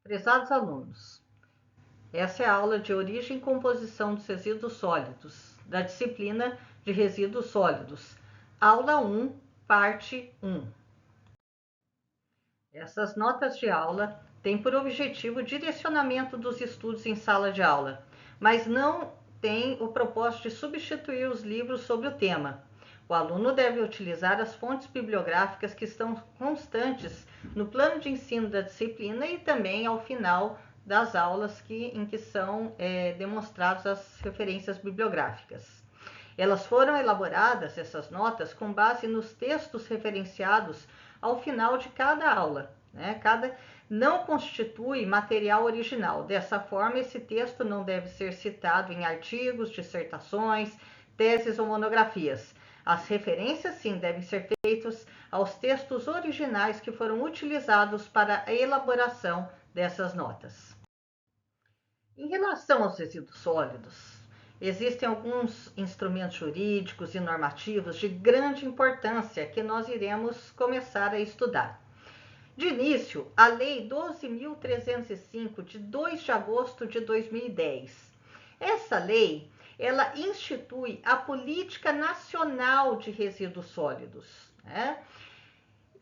Prezados alunos, essa é a aula de origem e composição dos resíduos sólidos, da disciplina de resíduos sólidos, aula 1, parte 1. Essas notas de aula têm por objetivo o direcionamento dos estudos em sala de aula, mas não têm o propósito de substituir os livros sobre o tema. O aluno deve utilizar as fontes bibliográficas que estão constantes no plano de ensino da disciplina e também ao final das aulas em que são demonstradas as referências bibliográficas. Elas foram elaboradas, essas notas, com base nos textos referenciados ao final de cada aula. Não constitui material original. Dessa forma, esse texto não deve ser citado em artigos, dissertações, teses ou monografias. As referências, sim, devem ser feitas aos textos originais que foram utilizados para a elaboração dessas notas. Em relação aos resíduos sólidos, existem alguns instrumentos jurídicos e normativos de grande importância que nós iremos começar a estudar. De início, a Lei 12.305, de 2 de agosto de 2010. Essa lei, ela institui a Política Nacional de Resíduos Sólidos,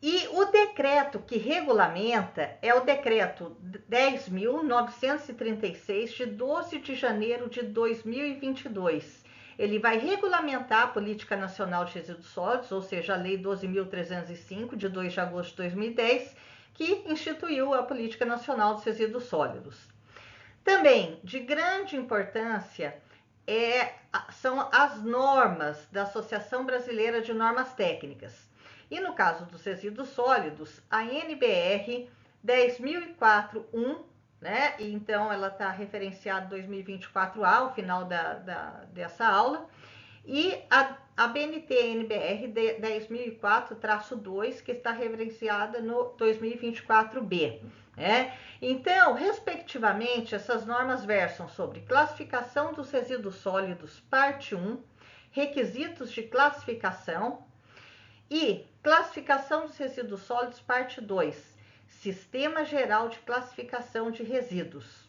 E o decreto que regulamenta é o decreto 10.936, de 12 de janeiro de 2022. Ele vai regulamentar a Política Nacional de Resíduos Sólidos, ou seja, a Lei 12.305, de 2 de agosto de 2010, que instituiu a Política Nacional dos Resíduos Sólidos. Também, de grande importância, são as normas da Associação Brasileira de Normas Técnicas. E no caso dos resíduos sólidos, a NBR 10.004-1, então ela está referenciada 2024A, ao final dessa aula, e a BNT-NBR 10.004-2, que está referenciada no 2024B. Então, respectivamente, essas normas versam sobre classificação dos resíduos sólidos, parte 1, requisitos de classificação, e classificação dos resíduos sólidos, parte 2, Sistema Geral de Classificação de Resíduos.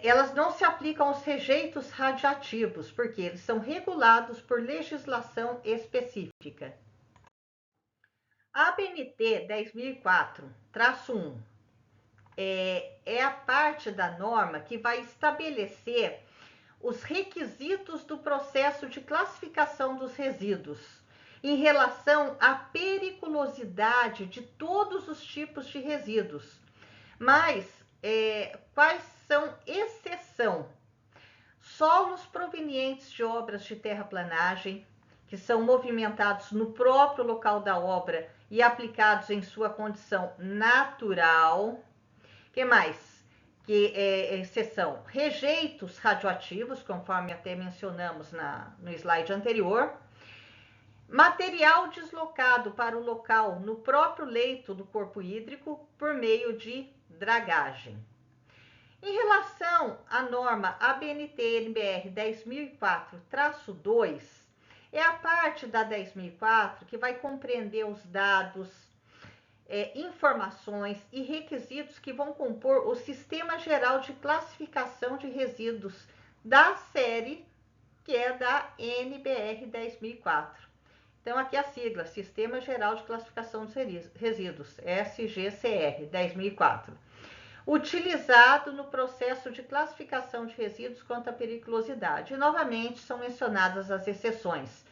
Elas não se aplicam aos rejeitos radioativos, porque eles são regulados por legislação específica. A ABNT 10.004-1 é a parte da norma que vai estabelecer os requisitos do processo de classificação dos resíduos em relação à periculosidade de todos os tipos de resíduos. Mas quais são exceção? Solos provenientes de obras de terraplanagem, que são movimentados no próprio local da obra e aplicados em sua condição natural. Que mais? Exceção, rejeitos radioativos, conforme até mencionamos no slide anterior. Material deslocado para o local no próprio leito do corpo hídrico por meio de dragagem. Em relação à norma ABNT-NBR 10.004-2, é a parte da 10.004 que vai compreender os dados, informações e requisitos que vão compor o Sistema Geral de Classificação de Resíduos da série, que é da NBR 10.004. Então, aqui a sigla, Sistema Geral de Classificação dos Resíduos, SGCR 10.004. Utilizado no processo de classificação de resíduos quanto à periculosidade. E, novamente, são mencionadas as exceções.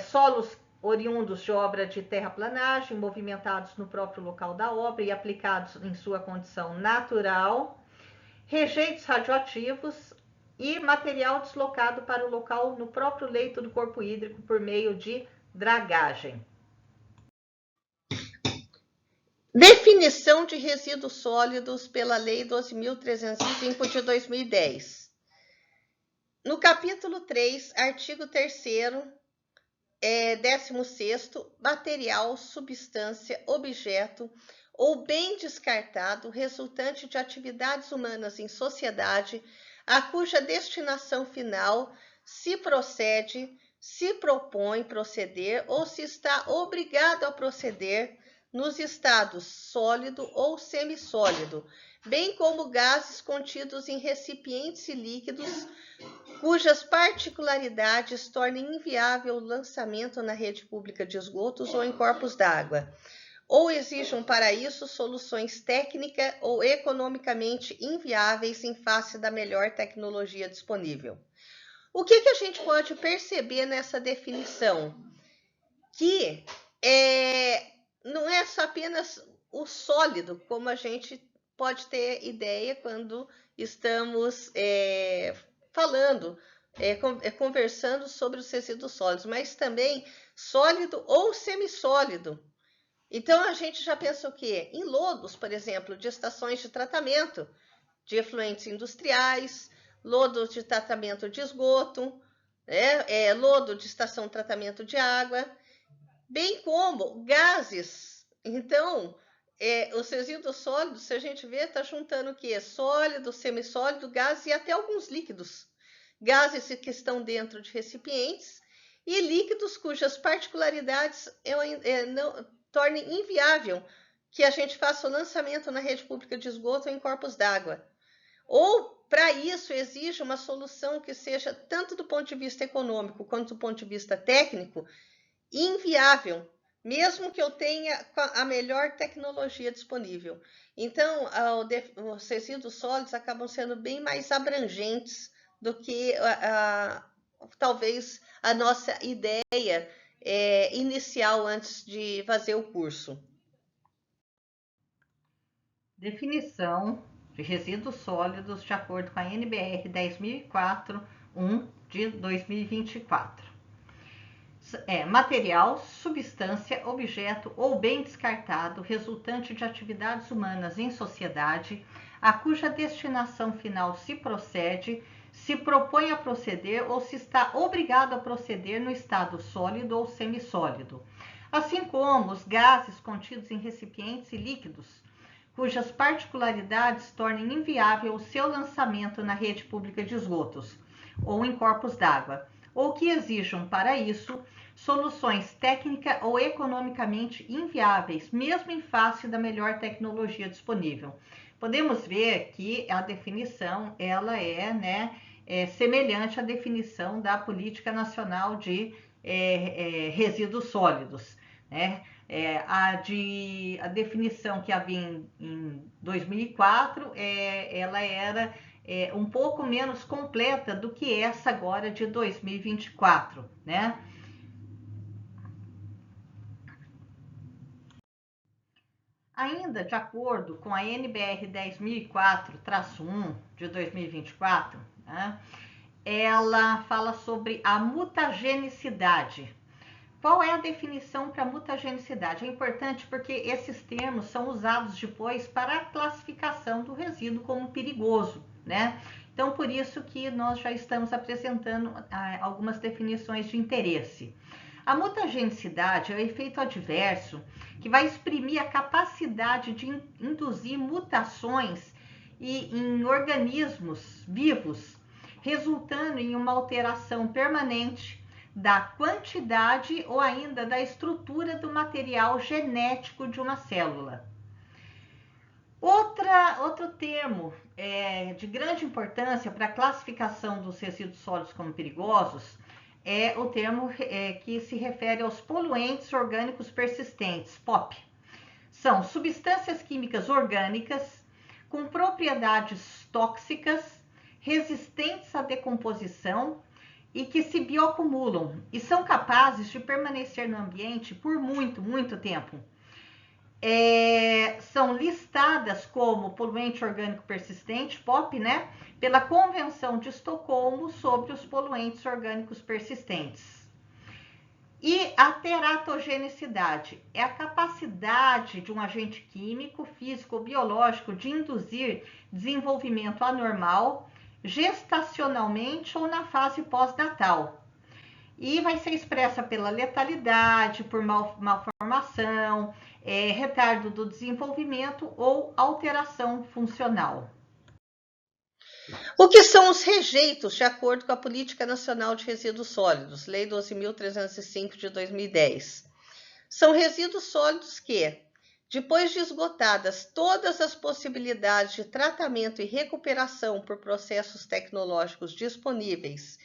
Solos oriundos de obra de terraplanagem, movimentados no próprio local da obra e aplicados em sua condição natural. Rejeitos radioativos e material deslocado para o local no próprio leito do corpo hídrico por meio de dragagem. Definição de resíduos sólidos pela Lei 12.305 de 2010. No capítulo 3, artigo 3º, 16º, material, substância, objeto ou bem descartado resultante de atividades humanas em sociedade, a cuja destinação final se procede, se propõe proceder ou se está obrigado a proceder nos estados sólido ou semissólido, bem como gases contidos em recipientes e líquidos, cujas particularidades tornem inviável o lançamento na rede pública de esgotos ou em corpos d'água, ou exijam para isso soluções técnicas ou economicamente inviáveis em face da melhor tecnologia disponível. O que a gente pode perceber nessa definição? Que não é só apenas o sólido, como a gente pode ter ideia quando estamos falando, conversando sobre os resíduos sólidos, mas também sólido ou semissólido. Então, a gente já pensa o quê? Em lodos, por exemplo, de estações de tratamento de efluentes industriais, lodo de tratamento de esgoto, lodo de estação de tratamento de água, bem como gases. Então, os resíduos sólidos, se a gente vê, está juntando o quê? Sólido, semissólido, gases e até alguns líquidos. Gases que estão dentro de recipientes e líquidos cujas particularidades tornem inviável que a gente faça o lançamento na rede pública de esgoto ou em corpos d'água. Ou, para isso, exige uma solução que seja, tanto do ponto de vista econômico quanto do ponto de vista técnico, inviável, mesmo que eu tenha a melhor tecnologia disponível. Então, os resíduos sólidos acabam sendo bem mais abrangentes do que talvez a nossa ideia inicial antes de fazer o curso. Definição de resíduos sólidos de acordo com a NBR 10.004/1 de 2024. Material, substância, objeto ou bem descartado resultante de atividades humanas em sociedade, a cuja destinação final se procede, se propõe a proceder ou se está obrigado a proceder no estado sólido ou semissólido, assim como os gases contidos em recipientes e líquidos, cujas particularidades tornem inviável o seu lançamento na rede pública de esgotos ou em corpos d'água, ou que exijam para isso soluções técnicas ou economicamente inviáveis, mesmo em face da melhor tecnologia disponível. Podemos ver que a definição ela é semelhante à definição da Política Nacional de Resíduos Sólidos, né? A definição que havia em 2004, ela era um pouco menos completa do que essa agora de 2024, né? Ainda de acordo com a NBR 10.004/1 de 2024, né, ela fala sobre a mutagenicidade. Qual é a definição para mutagenicidade? É importante porque esses termos são usados depois para a classificação do resíduo como perigoso, né? Então, por isso que nós já estamos apresentando algumas definições de interesse. A mutagenicidade é o efeito adverso que vai exprimir a capacidade de induzir mutações em organismos vivos, resultando em uma alteração permanente da quantidade ou ainda da estrutura do material genético de uma célula. Outro termo de grande importância para a classificação dos resíduos sólidos como perigosos é o termo que se refere aos poluentes orgânicos persistentes, POP. São substâncias químicas orgânicas com propriedades tóxicas, resistentes à decomposição e que se bioacumulam e são capazes de permanecer no ambiente por muito, muito tempo. São listadas como poluente orgânico persistente, POP, né, pela Convenção de Estocolmo sobre os poluentes orgânicos persistentes. E a teratogenicidade é a capacidade de um agente químico, físico ou biológico de induzir desenvolvimento anormal, gestacionalmente ou na fase pós-natal. E vai ser expressa pela letalidade, por malformação, retardo do desenvolvimento ou alteração funcional. O que são os rejeitos, de acordo com a Política Nacional de Resíduos Sólidos, Lei 12.305 de 2010? São resíduos sólidos que depois de esgotadas todas as possibilidades de tratamento e recuperação por processos tecnológicos disponíveis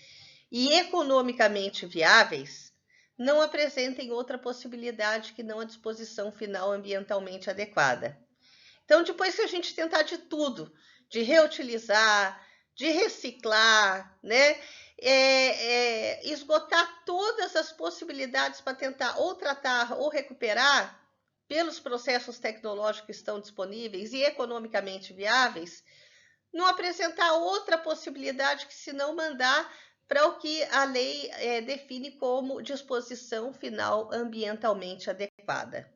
e economicamente viáveis, não apresentem outra possibilidade que não a disposição final ambientalmente adequada. Então, depois que a gente tentar de tudo, de reutilizar, de reciclar, né, esgotar todas as possibilidades para tentar ou tratar ou recuperar pelos processos tecnológicos que estão disponíveis e economicamente viáveis, não apresentar outra possibilidade que se não mandar para o que a lei define como disposição final ambientalmente adequada.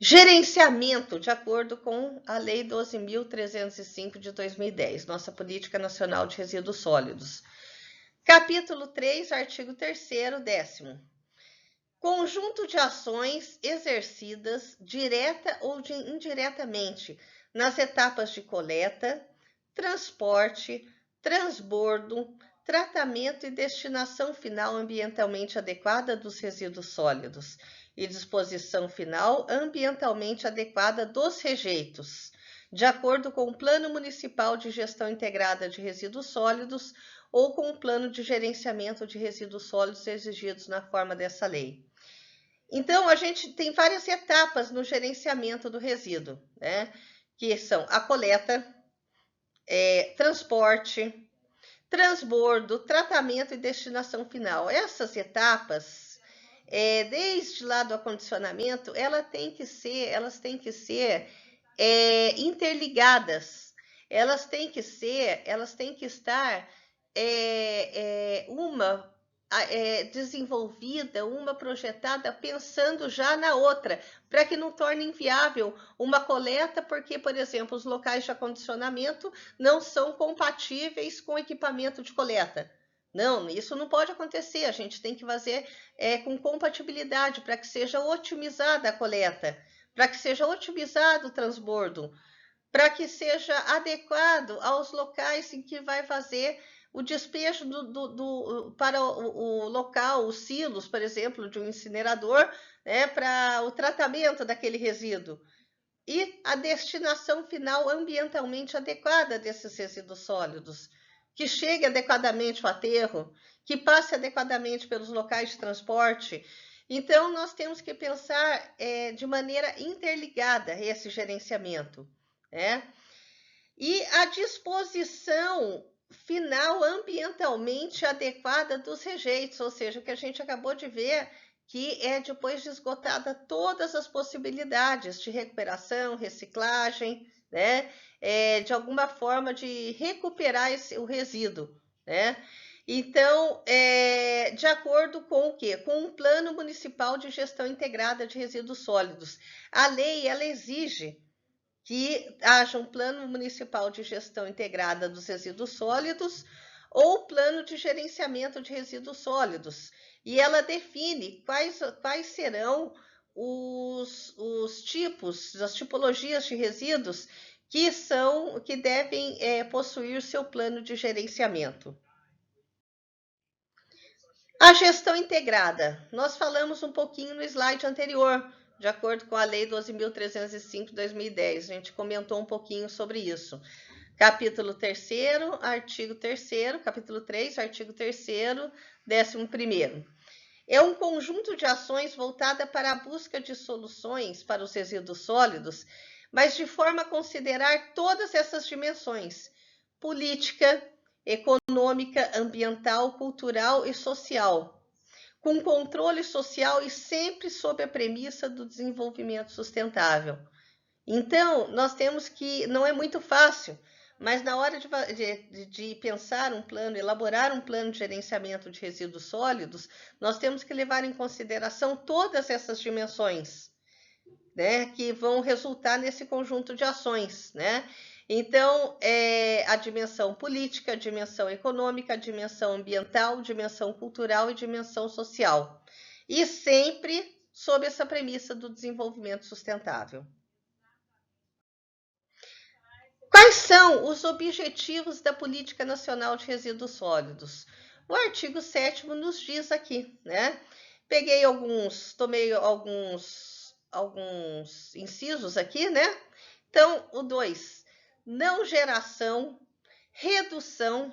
Gerenciamento, de acordo com a Lei 12.305 de 2010, nossa Política Nacional de Resíduos Sólidos. Capítulo 3, artigo 3º, 10º. Conjunto de ações exercidas, direta ou indiretamente, nas etapas de coleta, transporte, transbordo, tratamento e destinação final ambientalmente adequada dos resíduos sólidos e disposição final ambientalmente adequada dos rejeitos, de acordo com o Plano Municipal de Gestão Integrada de Resíduos Sólidos ou com o Plano de Gerenciamento de Resíduos Sólidos exigidos na forma dessa lei. Então, a gente tem várias etapas no gerenciamento do resíduo, né? Que são a coleta, transporte, transbordo, tratamento e destinação final. Essas etapas, desde lá do acondicionamento, elas têm que ser interligadas. Elas têm que estar uma desenvolvida, uma projetada pensando já na outra, para que não torne inviável uma coleta, porque, por exemplo, os locais de acondicionamento não são compatíveis com equipamento de coleta. Não, isso não pode acontecer, a gente tem que fazer com compatibilidade, para que seja otimizada a coleta, para que seja otimizado o transbordo, para que seja adequado aos locais em que vai fazer o despejo para o local, os silos, por exemplo, de um incinerador, né, para o tratamento daquele resíduo. E a destinação final ambientalmente adequada desses resíduos sólidos, que chegue adequadamente ao aterro, que passe adequadamente pelos locais de transporte. Então, nós temos que pensar de maneira interligada esse gerenciamento, né? E a disposição final ambientalmente adequada dos rejeitos, ou seja, o que a gente acabou de ver, que depois de esgotada todas as possibilidades de recuperação, reciclagem, né, de alguma forma de recuperar o resíduo, né? Então, de acordo com o quê? Com um Plano Municipal de Gestão Integrada de Resíduos Sólidos. A lei, ela exige que haja um Plano Municipal de Gestão Integrada dos Resíduos Sólidos ou Plano de Gerenciamento de Resíduos Sólidos. E ela define quais serão os tipos, as tipologias de resíduos que devem possuir seu plano de gerenciamento. A gestão integrada. Nós falamos um pouquinho no slide anterior, de acordo com a Lei 12.305 de 2010. A gente comentou um pouquinho sobre isso. Capítulo 3º, artigo 3º, capítulo 3, artigo 3º, 11º. É um conjunto de ações voltada para a busca de soluções para os resíduos sólidos, mas de forma a considerar todas essas dimensões: política, econômica, ambiental, cultural e social, com controle social e sempre sob a premissa do desenvolvimento sustentável. Então, nós temos que, não é muito fácil, mas na hora de pensar um plano, elaborar um plano de gerenciamento de resíduos sólidos, nós temos que levar em consideração todas essas dimensões, né, que vão resultar nesse conjunto de ações, né? Então, a dimensão política, a dimensão econômica, a dimensão ambiental, dimensão cultural e dimensão social. E sempre sob essa premissa do desenvolvimento sustentável. Quais são os objetivos da Política Nacional de Resíduos Sólidos? O artigo 7º nos diz aqui, né, tomei alguns incisos aqui, né? Então, o 2, não geração, redução,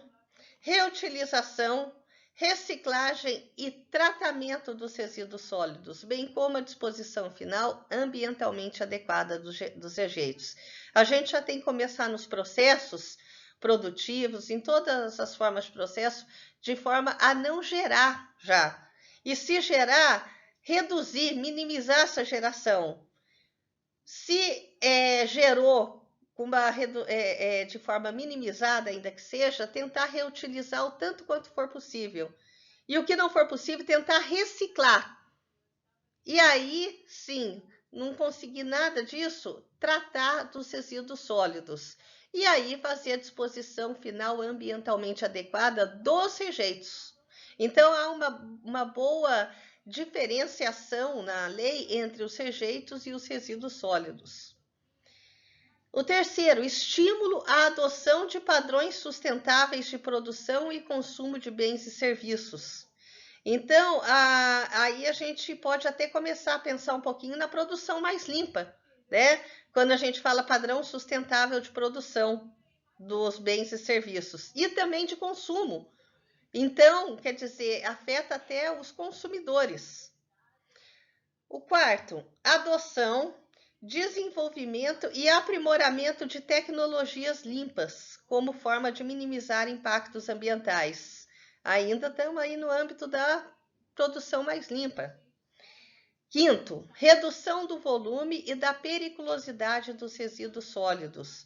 reutilização, reciclagem e tratamento dos resíduos sólidos, bem como a disposição final ambientalmente adequada dos rejeitos. A gente já tem que começar nos processos produtivos, em todas as formas de processo, de forma a não gerar já. E se gerar, reduzir, minimizar essa geração. Se gerou de forma minimizada, ainda que seja, tentar reutilizar o tanto quanto for possível. E o que não for possível, tentar reciclar. E aí, sim, não conseguir nada disso, tratar dos resíduos sólidos. E aí, fazer a disposição final ambientalmente adequada dos rejeitos. Então, há uma boa diferenciação na lei entre os rejeitos e os resíduos sólidos. O terceiro, estímulo à adoção de padrões sustentáveis de produção e consumo de bens e serviços. Então, aí a gente pode até começar a pensar um pouquinho na produção mais limpa, né? Quando a gente fala padrão sustentável de produção dos bens e serviços e também de consumo. Então, quer dizer, afeta até os consumidores. O quarto, adoção, desenvolvimento e aprimoramento de tecnologias limpas, como forma de minimizar impactos ambientais. Ainda estamos aí no âmbito da produção mais limpa. Quinto, redução do volume e da periculosidade dos resíduos sólidos.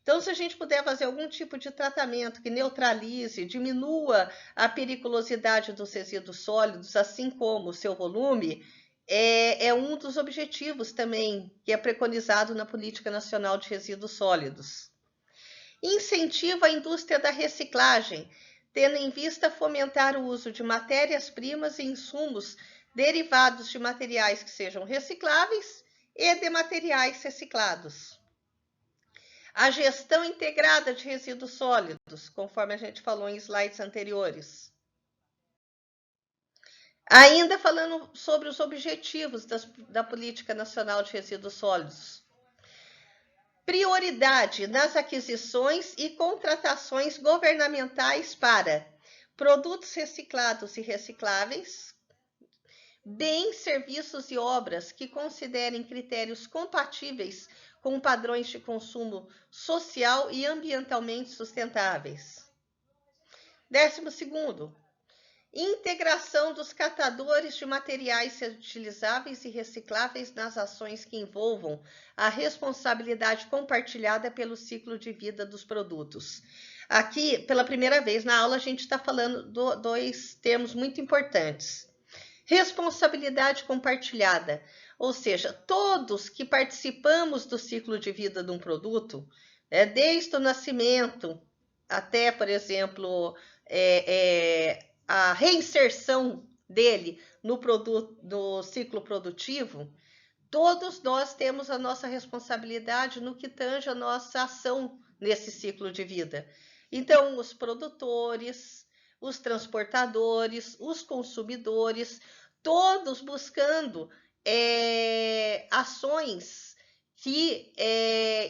Então, se a gente puder fazer algum tipo de tratamento que neutralize, diminua a periculosidade dos resíduos sólidos, assim como o seu volume, é um dos objetivos também que é preconizado na Política Nacional de Resíduos Sólidos. Incentiva a indústria da reciclagem, tendo em vista fomentar o uso de matérias-primas e insumos derivados de materiais que sejam recicláveis e de materiais reciclados. A gestão integrada de resíduos sólidos, conforme a gente falou em slides anteriores. Ainda falando sobre os objetivos da Política Nacional de Resíduos Sólidos. Prioridade nas aquisições e contratações governamentais para produtos reciclados e recicláveis, bens, serviços e obras que considerem critérios compatíveis com padrões de consumo social e ambientalmente sustentáveis. 12º, integração dos catadores de materiais reutilizáveis e recicláveis nas ações que envolvam a responsabilidade compartilhada pelo ciclo de vida dos produtos. Aqui, pela primeira vez na aula, a gente está falando de dois termos muito importantes. Responsabilidade compartilhada, ou seja, todos que participamos do ciclo de vida de um produto, desde o nascimento até, por exemplo, a reinserção dele no ciclo produtivo, todos nós temos a nossa responsabilidade no que tange a nossa ação nesse ciclo de vida. Então, os produtores, os transportadores, os consumidores, todos buscando ações que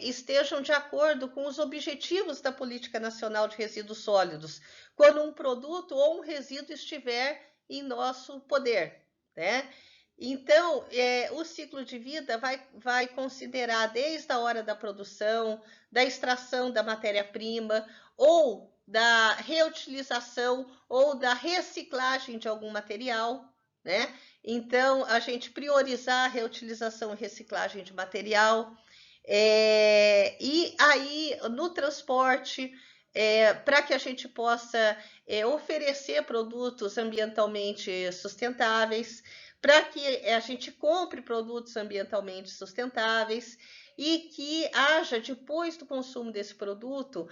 estejam de acordo com os objetivos da Política Nacional de Resíduos Sólidos, quando um produto ou um resíduo estiver em nosso poder, né? Então, o ciclo de vida vai considerar desde a hora da produção, da extração da matéria-prima, ou da reutilização, ou da reciclagem de algum material, né? Então, a gente priorizar a reutilização e reciclagem de material. E aí, no transporte, para que a gente possa oferecer produtos ambientalmente sustentáveis, para que a gente compre produtos ambientalmente sustentáveis e que haja, depois do consumo desse produto,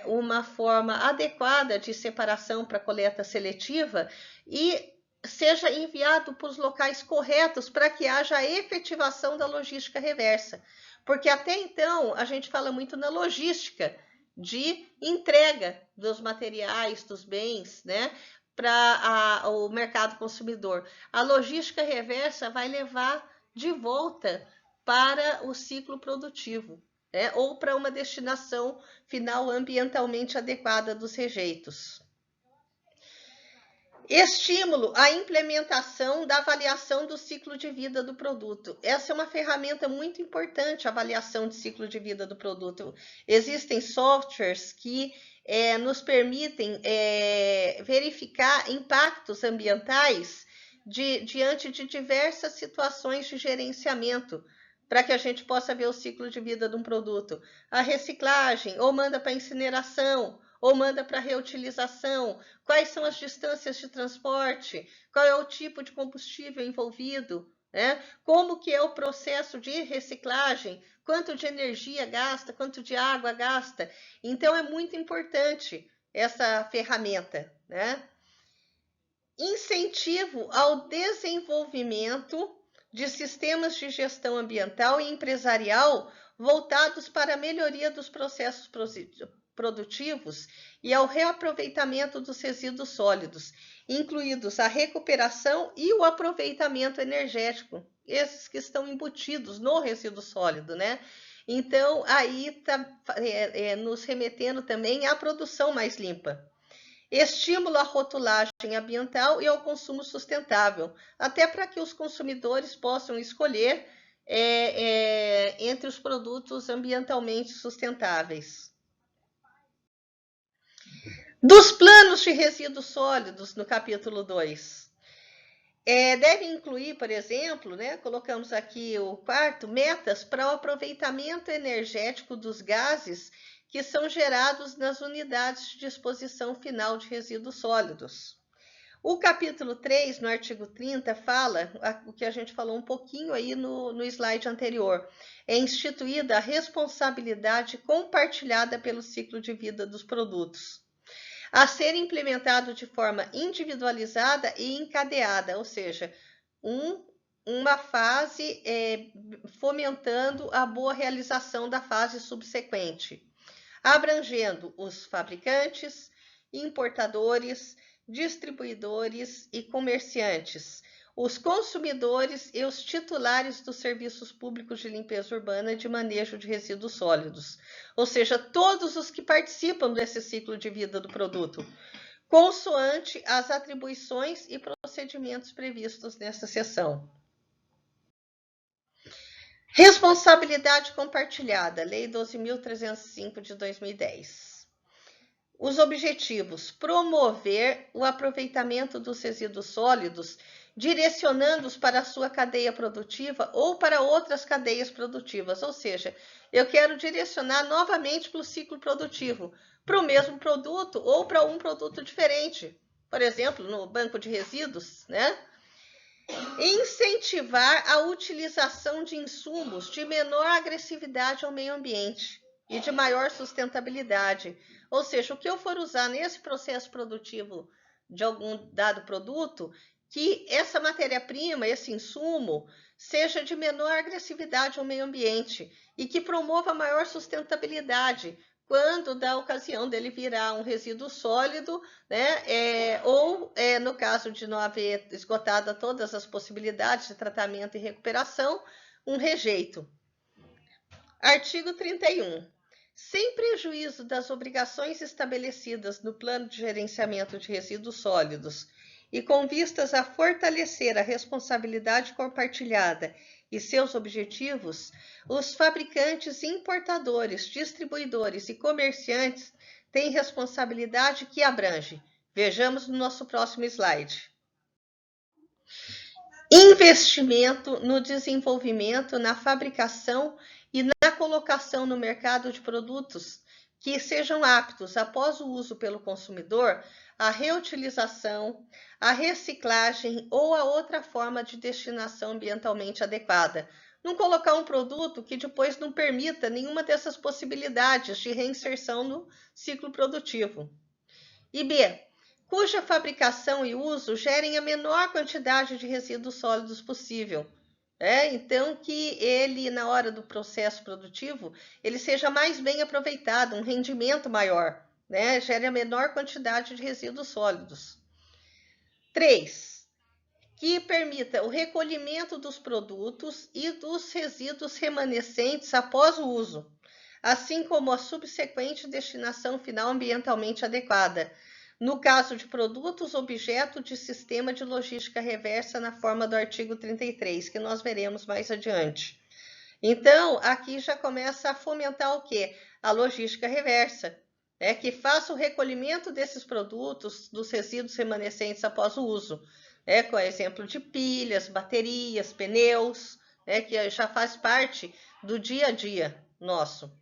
uma forma adequada de separação para coleta seletiva e seja enviado para os locais corretos para que haja a efetivação da logística reversa. Porque até então a gente fala muito na logística de entrega dos materiais, dos bens, né? para o mercado consumidor. A logística reversa vai levar de volta para o ciclo produtivo, né? Ou para uma destinação final ambientalmente adequada dos rejeitos. Estímulo à implementação da avaliação do ciclo de vida do produto. Essa é uma ferramenta muito importante, a avaliação de ciclo de vida do produto. Existem softwares que nos permitem verificar impactos ambientais diante de diversas situações de gerenciamento, para que a gente possa ver o ciclo de vida de um produto. A reciclagem, ou manda para incineração, ou manda para reutilização, quais são as distâncias de transporte, qual é o tipo de combustível envolvido, né? Como que é o processo de reciclagem, quanto de energia gasta, quanto de água gasta. Então, é muito importante essa ferramenta, né? Incentivo ao desenvolvimento de sistemas de gestão ambiental e empresarial voltados para a melhoria dos processos produtivos e ao reaproveitamento dos resíduos sólidos, incluídos a recuperação e o aproveitamento energético, esses que estão embutidos no resíduo sólido, né? Então, aí está nos remetendo também à produção mais limpa. Estímulo à rotulagem ambiental e ao consumo sustentável, até para que os consumidores possam escolher entre os produtos ambientalmente sustentáveis. Dos planos de resíduos sólidos, no capítulo 2. Deve incluir, por exemplo, né, colocamos aqui o quarto, metas para o aproveitamento energético dos gases que são gerados nas unidades de disposição final de resíduos sólidos. O capítulo 3, no artigo 30, fala o que a gente falou um pouquinho aí no slide anterior. É instituída a responsabilidade compartilhada pelo ciclo de vida dos produtos, a ser implementado de forma individualizada e encadeada, ou seja, uma fase fomentando a boa realização da fase subsequente, abrangendo os fabricantes, importadores, distribuidores e comerciantes, os consumidores e os titulares dos serviços públicos de limpeza urbana e de manejo de resíduos sólidos, ou seja, todos os que participam desse ciclo de vida do produto, consoante as atribuições e procedimentos previstos nessa seção. Responsabilidade compartilhada, Lei 12.305 de 2010. Os objetivos: promover o aproveitamento dos resíduos sólidos, direcionando-os para a sua cadeia produtiva ou para outras cadeias produtivas, ou seja, eu quero direcionar novamente para o ciclo produtivo, para o mesmo produto ou para um produto diferente, por exemplo, no banco de resíduos, né? Incentivar a utilização de insumos de menor agressividade ao meio ambiente e de maior sustentabilidade. Ou seja, o que eu for usar nesse processo produtivo de algum dado produto, que essa matéria-prima, esse insumo, seja de menor agressividade ao meio ambiente e que promova maior sustentabilidade, quando dá a ocasião dele virar um resíduo sólido, né? No caso de não haver esgotado todas as possibilidades de tratamento e recuperação, um rejeito. Artigo 31. Sem prejuízo das obrigações estabelecidas no Plano de Gerenciamento de Resíduos Sólidos e com vistas a fortalecer a responsabilidade compartilhada e seus objetivos, os fabricantes, importadores, distribuidores e comerciantes têm responsabilidade que abrange. Vejamos no nosso próximo slide. Investimento no desenvolvimento, na fabricação e na colocação no mercado de produtos que sejam aptos, após o uso pelo consumidor, à reutilização, à reciclagem ou a outra forma de destinação ambientalmente adequada. Não colocar um produto que depois não permita nenhuma dessas possibilidades de reinserção no ciclo produtivo. E B, cuja fabricação e uso gerem a menor quantidade de resíduos sólidos possível. Então, que ele, na hora do processo produtivo, ele seja mais bem aproveitado, um rendimento maior, né? Gere a menor quantidade de resíduos sólidos. 3. Que permita o recolhimento dos produtos e dos resíduos remanescentes após o uso, assim como a subsequente destinação final ambientalmente adequada, no caso de produtos objeto de sistema de logística reversa na forma do artigo 33, que nós veremos mais adiante. Então, aqui já começa a fomentar o quê? A logística reversa, né? Que faça o recolhimento desses produtos, dos resíduos remanescentes após o uso, né? Com exemplo de pilhas, baterias, pneus, né? Que já faz parte do dia a dia nosso.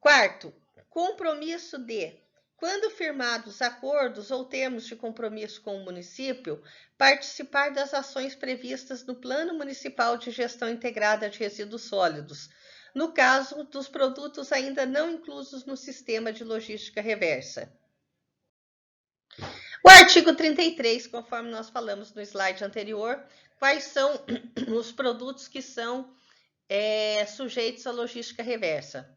Quarto, compromisso de, quando firmados acordos ou termos de compromisso com o município, participar das ações previstas no Plano Municipal de Gestão Integrada de Resíduos Sólidos, no caso dos produtos ainda não inclusos no sistema de logística reversa. O artigo 33, conforme nós falamos no slide anterior, quais são os produtos que são sujeitos à logística reversa?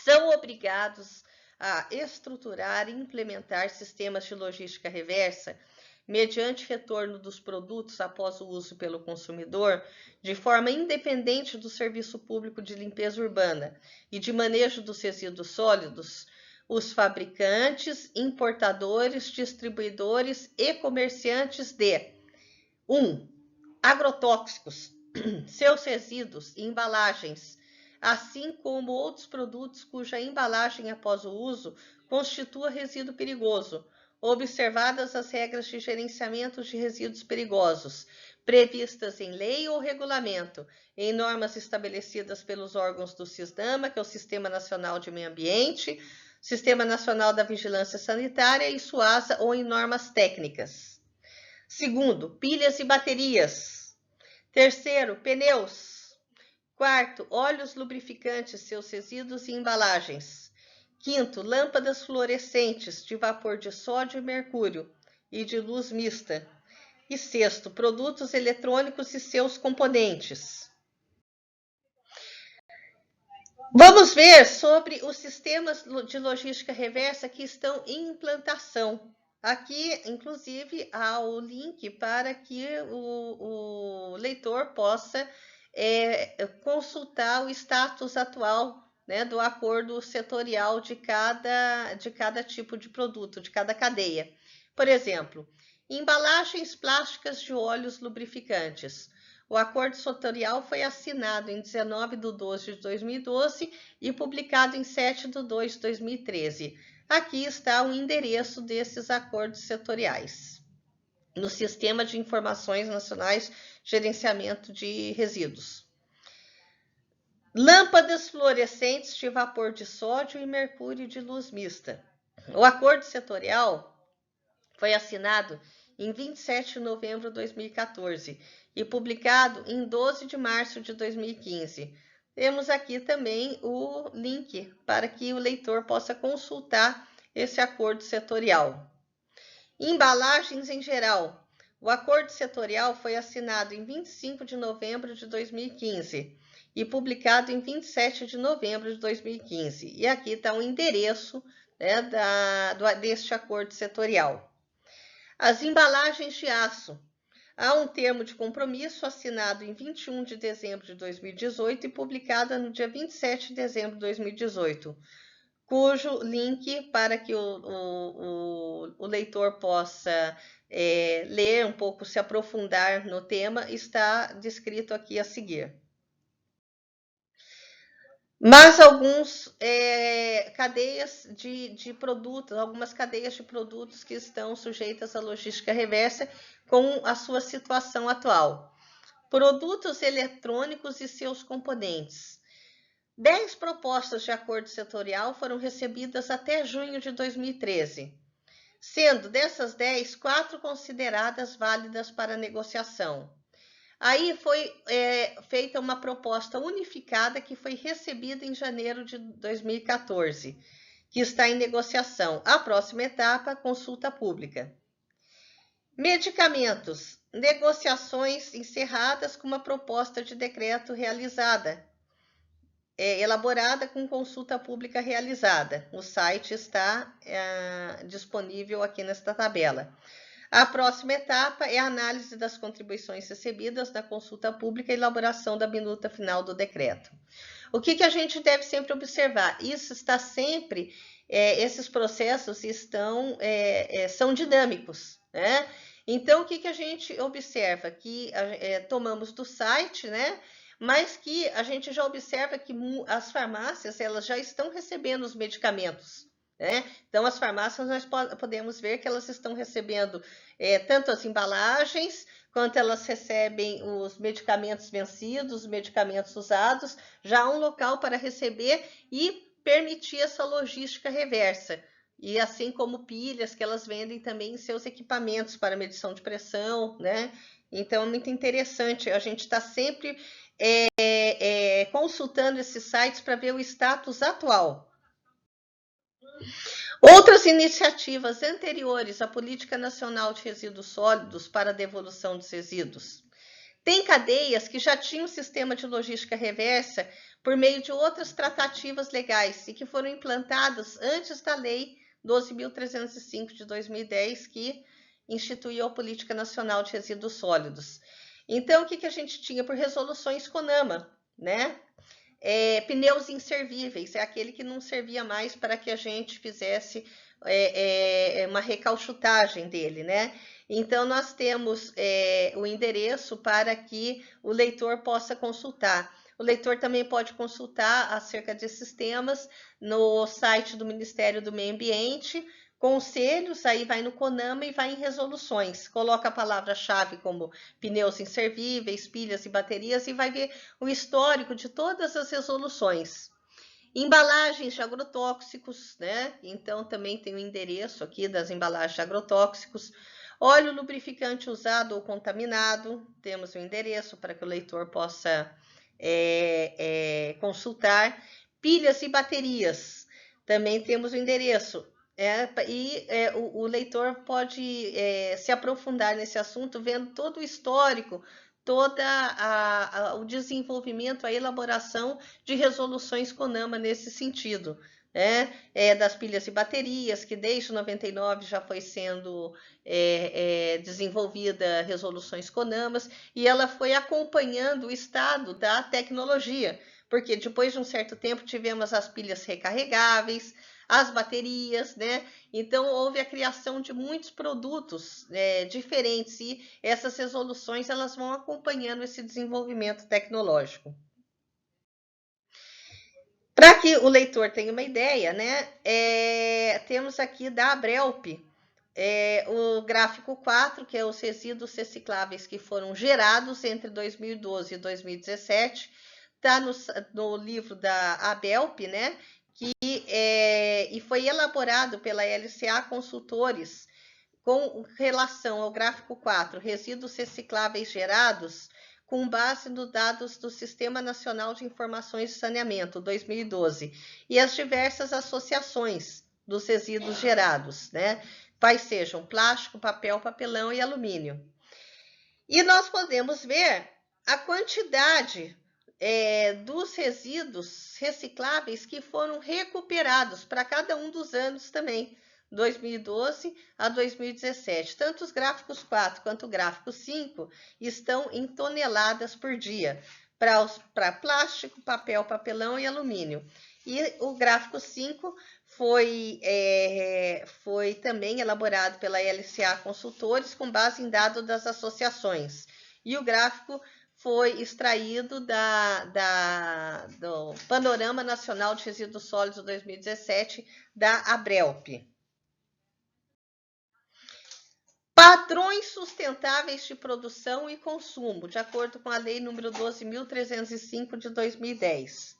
São obrigados a estruturar e implementar sistemas de logística reversa mediante retorno dos produtos após o uso pelo consumidor, de forma independente do serviço público de limpeza urbana e de manejo dos resíduos sólidos, os fabricantes, importadores, distribuidores e comerciantes de 1. Agrotóxicos, seus resíduos e embalagens, assim como outros produtos cuja embalagem após o uso constitua resíduo perigoso, observadas as regras de gerenciamento de resíduos perigosos, previstas em lei ou regulamento, em normas estabelecidas pelos órgãos do SISDAMA, que é o Sistema Nacional de Meio Ambiente, Sistema Nacional da Vigilância Sanitária e SUASA, ou em normas técnicas. Segundo, pilhas e baterias. Terceiro, pneus. Quarto, óleos lubrificantes, seus resíduos e embalagens. Quinto, lâmpadas fluorescentes de vapor de sódio e mercúrio e de luz mista. E sexto, produtos eletrônicos e seus componentes. Vamos ver sobre os sistemas de logística reversa que estão em implantação. Aqui, inclusive, há o link para que o leitor possa consultar o status atual, né, do acordo setorial de cada tipo de produto, de cada cadeia. Por exemplo, embalagens plásticas de óleos lubrificantes. O acordo setorial foi assinado em 19/12/2012 e publicado em 7/2/2013. Aqui está o endereço desses acordos setoriais no Sistema de Informações Nacionais de Gerenciamento de Resíduos. Lâmpadas fluorescentes de vapor de sódio e mercúrio de luz mista. O acordo setorial foi assinado em 27 de novembro de 2014 e publicado em 12 de março de 2015. Temos aqui também o link para que o leitor possa consultar esse acordo setorial. Embalagens em geral. O acordo setorial foi assinado em 25 de novembro de 2015 e publicado em 27 de novembro de 2015. E aqui está o endereço, né, deste acordo setorial. As embalagens de aço. Há um termo de compromisso assinado em 21 de dezembro de 2018 e publicado no dia 27 de dezembro de 2018, cujo link para que o leitor possa ler um pouco, se aprofundar no tema, está descrito aqui a seguir. Mas algumas cadeias de produtos, algumas cadeias de produtos que estão sujeitas à logística reversa com a sua situação atual. Produtos eletrônicos e seus componentes. 10 propostas de acordo setorial foram recebidas até junho de 2013, sendo dessas 10, 4 consideradas válidas para negociação. Aí foi feita uma proposta unificada que foi recebida em janeiro de 2014, que está em negociação. A próxima etapa, consulta pública. Medicamentos. Negociações encerradas com uma proposta de decreto realizada, elaborada com consulta pública realizada. O site está disponível aqui nesta tabela. A próxima etapa é a análise das contribuições recebidas na consulta pública e elaboração da minuta final do decreto. O que a gente deve sempre observar? Isso está sempre, esses processos são dinâmicos, né? Então, o que a gente observa? Que tomamos do site, né? Mas que a gente já observa que as farmácias, elas já estão recebendo os medicamentos, né? Então, as farmácias, nós podemos ver que elas estão recebendo tanto as embalagens, quanto elas recebem os medicamentos vencidos, os medicamentos usados, já há um local para receber e permitir essa logística reversa. E assim como pilhas que elas vendem também em seus equipamentos para medição de pressão, né? Então, é muito interessante, a gente está sempre consultando esses sites para ver o status atual. Outras iniciativas anteriores à Política Nacional de Resíduos Sólidos para a devolução dos resíduos. Tem cadeias que já tinham um sistema de logística reversa por meio de outras tratativas legais e que foram implantadas antes da Lei 12.305 de 2010, que instituiu a Política Nacional de Resíduos Sólidos. Então, o que a gente tinha por resoluções CONAMA, né? Pneus inservíveis, é aquele que não servia mais para que a gente fizesse uma recauchutagem dele, né? Então, nós temos o endereço para que o leitor possa consultar. O leitor também pode consultar acerca desses temas no site do Ministério do Meio Ambiente, conselhos, aí vai no CONAMA e vai em resoluções. Coloca a palavra-chave como pneus inservíveis, pilhas e baterias e vai ver o histórico de todas as resoluções. Embalagens de agrotóxicos, né? Então também tem o endereço aqui das embalagens de agrotóxicos. Óleo lubrificante usado ou contaminado, temos o endereço para que o leitor possa consultar. Pilhas e baterias, também temos o endereço. O leitor pode se aprofundar nesse assunto, vendo todo o histórico, todo o desenvolvimento, a elaboração de resoluções CONAMA nesse sentido, né? Das pilhas e baterias, que desde 99 já foi sendo desenvolvida resoluções CONAMAs, e ela foi acompanhando o estado da tecnologia, porque depois de um certo tempo tivemos as pilhas recarregáveis, as baterias, né? Então, houve a criação de muitos produtos diferentes e essas resoluções elas vão acompanhando esse desenvolvimento tecnológico. Para que o leitor tenha uma ideia, né? Temos aqui da Abrelp o gráfico 4, que é os resíduos recicláveis que foram gerados entre 2012 e 2017. Está no livro da Abelp, né? E foi elaborado pela LCA Consultores com relação ao gráfico 4, resíduos recicláveis gerados, com base nos dados do Sistema Nacional de Informações de Saneamento, 2012, e as diversas associações dos resíduos gerados, né? Quais sejam plástico, papel, papelão e alumínio. E nós podemos ver a quantidade dos resíduos recicláveis que foram recuperados para cada um dos anos também, 2012 a 2017. Tanto os gráficos 4 quanto o gráfico 5 estão em toneladas por dia, para plástico, papel, papelão e alumínio. E o gráfico 5 foi também elaborado pela LCA Consultores com base em dados das associações. E o gráfico foi extraído do Panorama Nacional de Resíduos Sólidos 2017 da Abrelp. Padrões sustentáveis de produção e consumo, de acordo com a Lei nº 12.305 de 2010.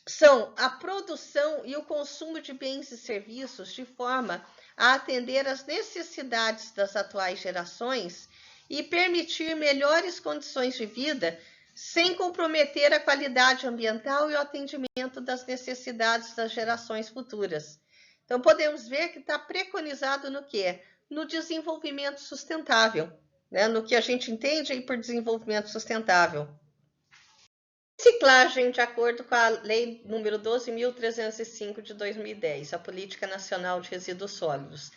São a produção e o consumo de bens e serviços de forma a atender às necessidades das atuais gerações e permitir melhores condições de vida sem comprometer a qualidade ambiental e o atendimento das necessidades das gerações futuras. Então, podemos ver que está preconizado no quê? No desenvolvimento sustentável, né? No que a gente entende aí por desenvolvimento sustentável. Reciclagem, de acordo com a Lei nº 12.305 de 2010, a Política Nacional de Resíduos Sólidos.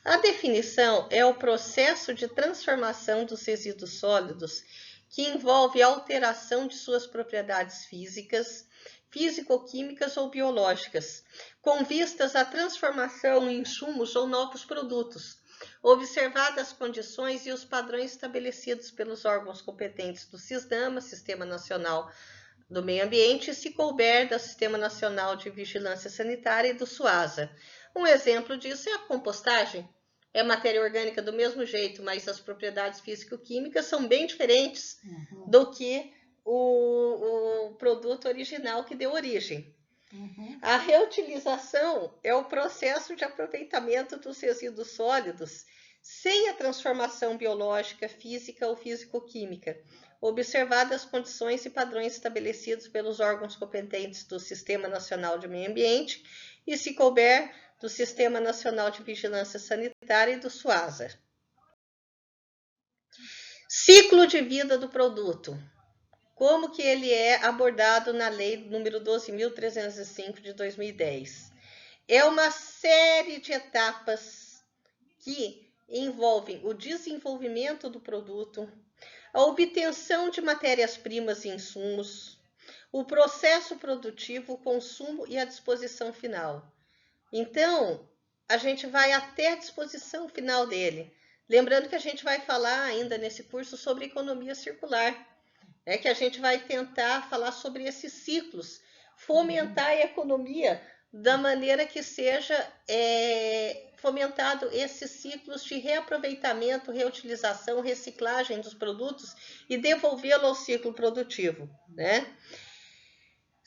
A definição é o processo de transformação dos resíduos sólidos que envolve a alteração de suas propriedades físicas, físico-químicas ou biológicas, com vistas à transformação em insumos ou novos produtos, observadas as condições e os padrões estabelecidos pelos órgãos competentes do SISDAMA, Sistema Nacional do Meio Ambiente, e se couber, do Sistema Nacional de Vigilância Sanitária e do SUASA. Um exemplo disso é a compostagem. É matéria orgânica do mesmo jeito, mas as propriedades físico-químicas são bem diferentes do que o produto original que deu origem. A reutilização é o processo de aproveitamento dos resíduos sólidos sem a transformação biológica, física ou físico-química, observadas as condições e padrões estabelecidos pelos órgãos competentes do Sistema Nacional de Meio Ambiente e, se couber, do Sistema Nacional de Vigilância Sanitária e do SUASA. Ciclo de vida do produto. Como que ele é abordado na Lei número 12.305 de 2010? É uma série de etapas que envolvem o desenvolvimento do produto, a obtenção de matérias-primas e insumos, o processo produtivo, o consumo e a disposição final. Então, a gente vai até a disposição final dele. Lembrando que a gente vai falar ainda nesse curso sobre economia circular, que a gente vai tentar falar sobre esses ciclos, fomentar a economia da maneira que seja fomentado esses ciclos de reaproveitamento, reutilização, reciclagem dos produtos e devolvê-lo ao ciclo produtivo, né?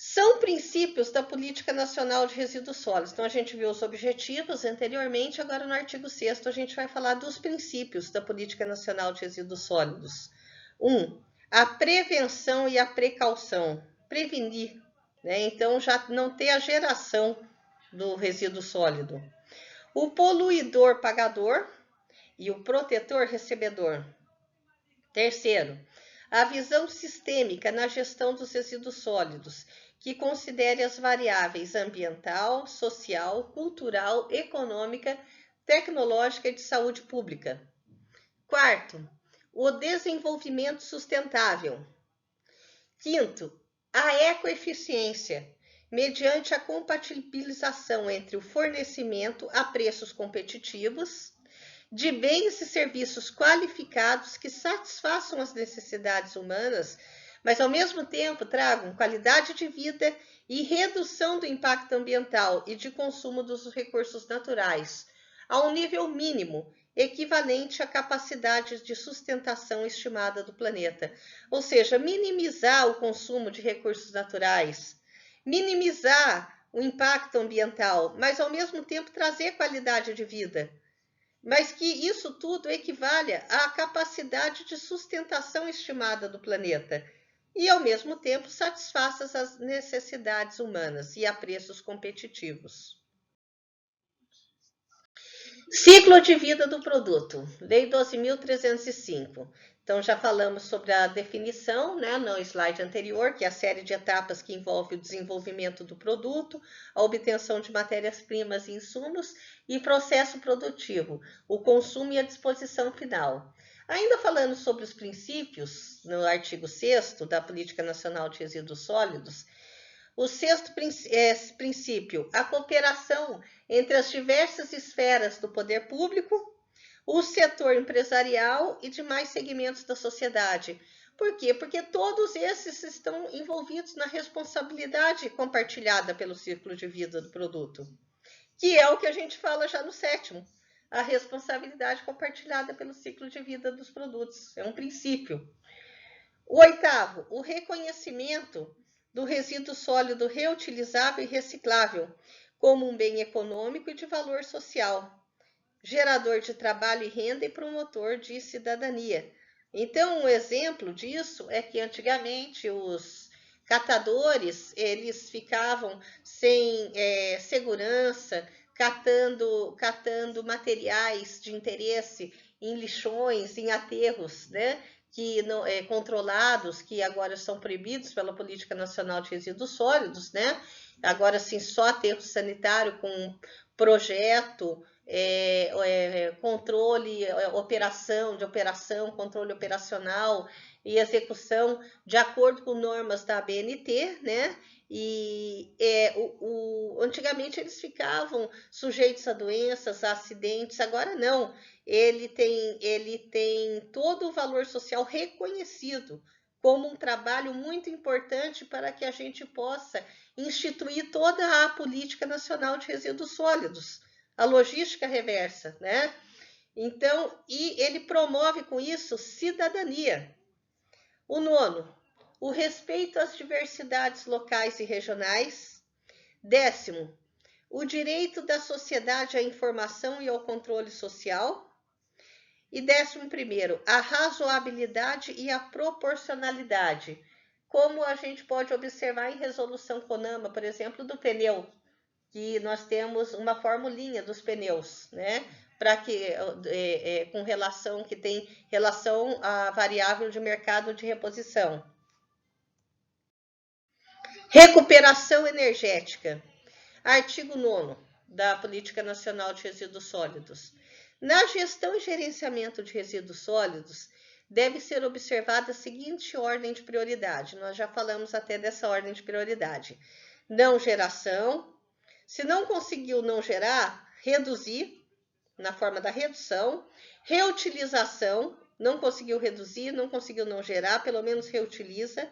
São princípios da Política Nacional de Resíduos Sólidos. Então, a gente viu os objetivos anteriormente, agora no artigo 6º a gente vai falar dos princípios da Política Nacional de Resíduos Sólidos. 1. A prevenção e a precaução. Prevenir, né? Então, já não ter a geração do resíduo sólido. O poluidor pagador e o protetor recebedor. Terceiro, a visão sistêmica na gestão dos resíduos sólidos, que considere as variáveis ambiental, social, cultural, econômica, tecnológica e de saúde pública. Quarto, o desenvolvimento sustentável. Quinto, a ecoeficiência, mediante a compatibilização entre o fornecimento a preços competitivos de bens e serviços qualificados que satisfaçam as necessidades humanas, mas ao mesmo tempo tragam qualidade de vida e redução do impacto ambiental e de consumo dos recursos naturais, a um nível mínimo, equivalente à capacidade de sustentação estimada do planeta. Ou seja, minimizar o consumo de recursos naturais, minimizar o impacto ambiental, mas ao mesmo tempo trazer qualidade de vida. Mas que isso tudo equivale à capacidade de sustentação estimada do planeta e, ao mesmo tempo, satisfaça as necessidades humanas e a preços competitivos. Ciclo de vida do produto, Lei 12.305. Então, já falamos sobre a definição, né, no slide anterior, que é a série de etapas que envolve o desenvolvimento do produto, a obtenção de matérias-primas e insumos e processo produtivo, o consumo e a disposição final. Ainda falando sobre os princípios, no artigo 6º da Política Nacional de Resíduos Sólidos, o 6º princípio, a cooperação entre as diversas esferas do poder público, o setor empresarial e demais segmentos da sociedade. Por quê? Porque todos esses estão envolvidos na responsabilidade compartilhada pelo ciclo de vida do produto, que é o que a gente fala já no 7º, a responsabilidade compartilhada pelo ciclo de vida dos produtos. É um princípio. O 8º, o reconhecimento do resíduo sólido reutilizável e reciclável como um bem econômico e de valor social, gerador de trabalho e renda e promotor de cidadania. Então, um exemplo disso é que antigamente os catadores, eles ficavam sem segurança, catando materiais de interesse em lixões, em aterros, né, que não, controlados, que agora são proibidos pela Política Nacional de Resíduos Sólidos, né? Agora sim, só aterro sanitário com projeto controle, operação, controle operacional e execução de acordo com normas da ABNT, né? E antigamente eles ficavam sujeitos a doenças, a acidentes, agora não. Ele tem todo o valor social reconhecido como um trabalho muito importante para que a gente possa instituir toda a política nacional de resíduos sólidos, a logística reversa, né? Então, e ele promove com isso cidadania. O nono, o respeito às diversidades locais e regionais. 10º, o direito da sociedade à informação e ao controle social. E 11º, a razoabilidade e a proporcionalidade, como a gente pode observar em resolução CONAMA, por exemplo, do pneu, que nós temos uma formulinha dos pneus, né? Para que com relação que tem relação à variável de mercado de reposição. Recuperação energética. Artigo 9º da Política Nacional de Resíduos Sólidos. Na gestão e gerenciamento de resíduos sólidos, deve ser observada a seguinte ordem de prioridade. Nós já falamos até dessa ordem de prioridade. Não geração. Se não conseguiu não gerar, reduzir, na forma da redução. Reutilização. Não conseguiu reduzir, não conseguiu não gerar, pelo menos reutiliza.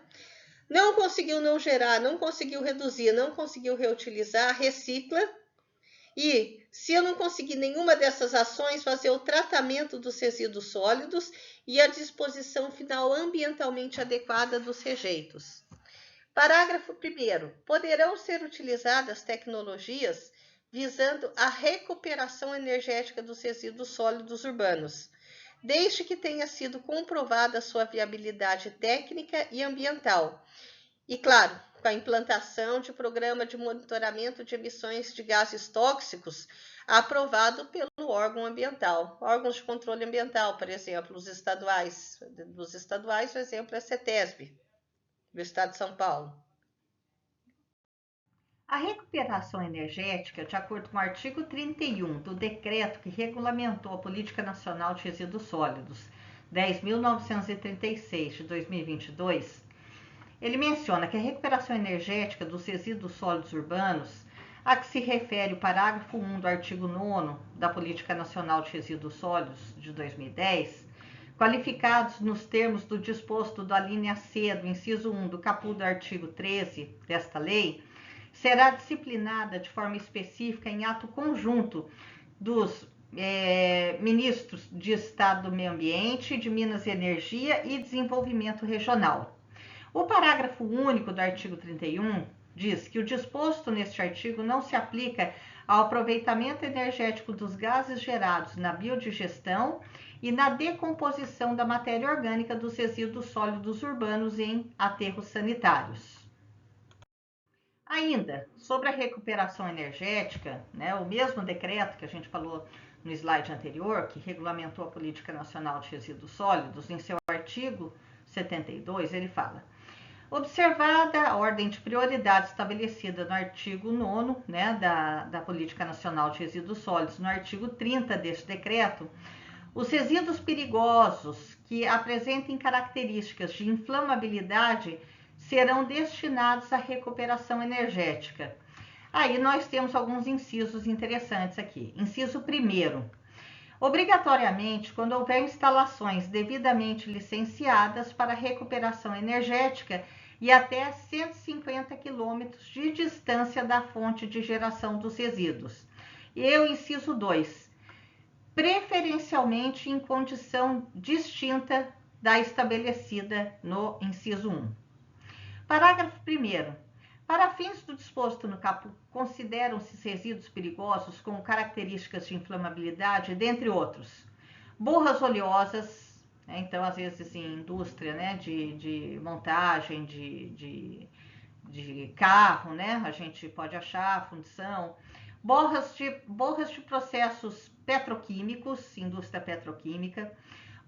Não conseguiu não gerar, não conseguiu reduzir, não conseguiu reutilizar, recicla. E, se eu não conseguir nenhuma dessas ações, fazer o tratamento dos resíduos sólidos e a disposição final ambientalmente adequada dos rejeitos. Parágrafo 1º. Poderão ser utilizadas tecnologias visando a recuperação energética dos resíduos sólidos urbanos, desde que tenha sido comprovada sua viabilidade técnica e ambiental. E, claro, com a implantação de programa de monitoramento de emissões de gases tóxicos aprovado pelo órgão ambiental. Órgãos de controle ambiental, por exemplo, os estaduais. Dos estaduais, o exemplo é a CETESB, do estado de São Paulo. A recuperação energética, de acordo com o artigo 31 do decreto que regulamentou a Política Nacional de Resíduos Sólidos, 10.936 de 2022, ele menciona que a recuperação energética dos resíduos sólidos urbanos, a que se refere o parágrafo 1 do artigo 9º da Política Nacional de Resíduos Sólidos de 2010, qualificados nos termos do disposto da linha C do inciso 1 do caput do artigo 13 desta lei, será disciplinada de forma específica em ato conjunto dos ministros de Estado do Meio Ambiente, de Minas e Energia e Desenvolvimento Regional. O parágrafo único do artigo 31 diz que o disposto neste artigo não se aplica ao aproveitamento energético dos gases gerados na biodigestão e na decomposição da matéria orgânica dos resíduos sólidos urbanos em aterros sanitários. Ainda, sobre a recuperação energética, né, o mesmo decreto que a gente falou no slide anterior, que regulamentou a Política Nacional de Resíduos Sólidos, em seu artigo 72, ele fala: observada a ordem de prioridade estabelecida no artigo 9º, né, da Política Nacional de Resíduos Sólidos, no artigo 30 deste decreto, os resíduos perigosos que apresentem características de inflamabilidade serão destinados à recuperação energética. Aí nós temos alguns incisos interessantes aqui. Inciso 1º. Obrigatoriamente, quando houver instalações devidamente licenciadas para recuperação energética e até 150 km de distância da fonte de geração dos resíduos. E o inciso 2. Preferencialmente em condição distinta da estabelecida no inciso 1. Parágrafo 1º. Para fins do disposto no caput, consideram-se resíduos perigosos com características de inflamabilidade, dentre outros, borras oleosas, né, então às vezes em indústria, né, de montagem de carro, né, a gente pode achar fundição, borras de processos petroquímicos, indústria petroquímica,